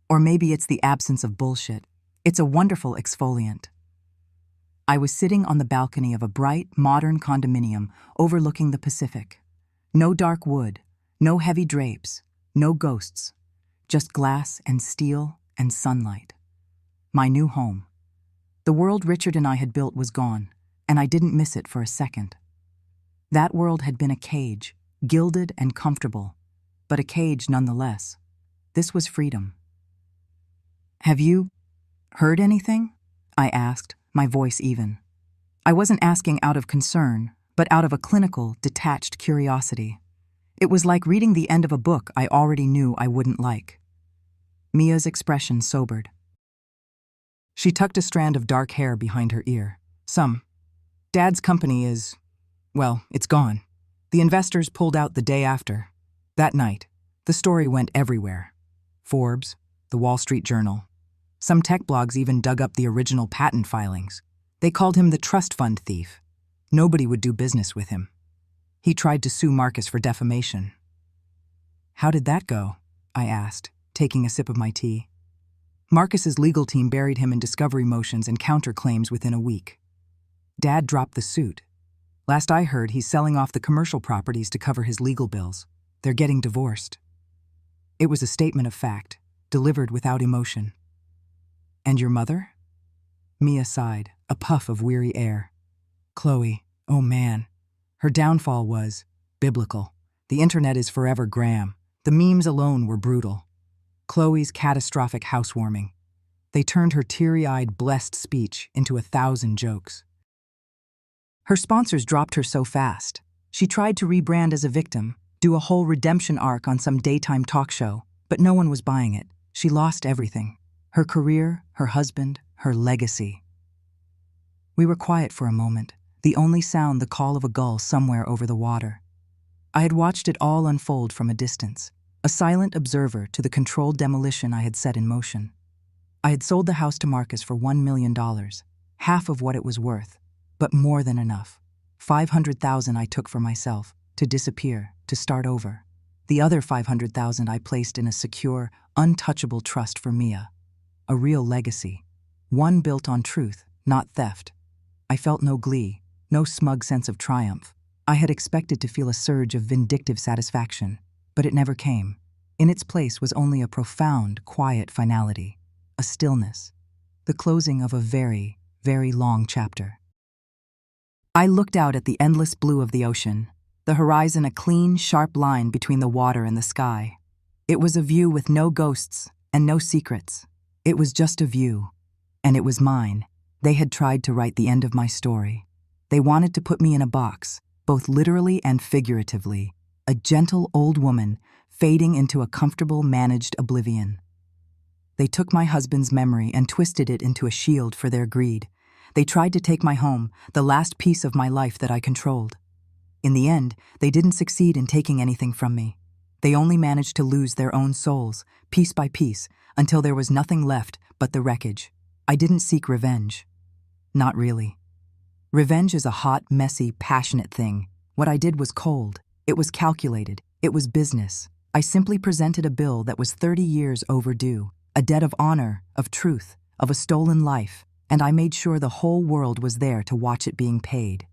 Or maybe it's the absence of bullshit. It's a wonderful exfoliant. I was sitting on the balcony of a bright, modern condominium overlooking the Pacific. No dark wood, no heavy drapes, no ghosts, just glass and steel and sunlight. my new home. The world Richard and I had built was gone, and I didn't miss it for a second. That world had been a cage, gilded and comfortable, but a cage nonetheless. This was freedom. "Have you heard anything?" I asked, my voice even. I wasn't asking out of concern, but out of a clinical, detached curiosity. It was like reading the end of a book I already knew I wouldn't like. Mia's expression sobered. She tucked a strand of dark hair behind her ear. Dad's company is, well, it's gone. The investors pulled out the day after. That night, the story went everywhere. Forbes, the Wall Street Journal. Some tech blogs even dug up the original patent filings. They called him the trust fund thief. Nobody would do business with him. He tried to sue Marcus for defamation. "How did that go?" I asked, taking a sip of my tea. Marcus's legal team buried him in discovery motions and counterclaims within a week. Dad dropped the suit. Last I heard, he's selling off the commercial properties to cover his legal bills. They're getting divorced. It was a statement of fact, delivered without emotion. "And your mother?" Mia sighed, a puff of weary air. "Chloe, oh man. Her downfall was biblical. The internet is forever Graham. The memes alone were brutal. Chloe's catastrophic housewarming. They turned her teary-eyed, blessed speech into 1,000 jokes. Her sponsors dropped her so fast. She tried to rebrand as a victim, do a whole redemption arc on some daytime talk show, but no one was buying it. She lost everything. Her career, her husband, her legacy." We were quiet for a moment, the only sound the call of a gull somewhere over the water. I had watched it all unfold from a distance, a silent observer to the controlled demolition I had set in motion. I had sold the house to Marcus for $1 million, half of what it was worth, but more than enough. $500,000 I took for myself, to disappear, to start over. The other $500,000 I placed in a secure, untouchable trust for Mia. A real legacy. One built on truth, not theft. I felt no glee, no smug sense of triumph. I had expected to feel a surge of vindictive satisfaction, but it never came. In its place was only a profound, quiet finality, a stillness, the closing of a very, very long chapter. I looked out at the endless blue of the ocean, the horizon a clean, sharp line between the water and the sky. It was a view with no ghosts and no secrets. It was just a view, and it was mine. They had tried to write the end of my story. They wanted to put me in a box, both literally and figuratively, a gentle old woman fading into a comfortable, managed oblivion. They took my husband's memory and twisted it into a shield for their greed. They tried to take my home, the last piece of my life that I controlled. In the end, they didn't succeed in taking anything from me. They only managed to lose their own souls, piece by piece, until there was nothing left but the wreckage. I didn't seek revenge. Not really. Revenge is a hot, messy, passionate thing. What I did was cold. It was calculated. It was business. I simply presented a bill that was 30 years overdue, a debt of honor, of truth, of a stolen life, and I made sure the whole world was there to watch it being paid.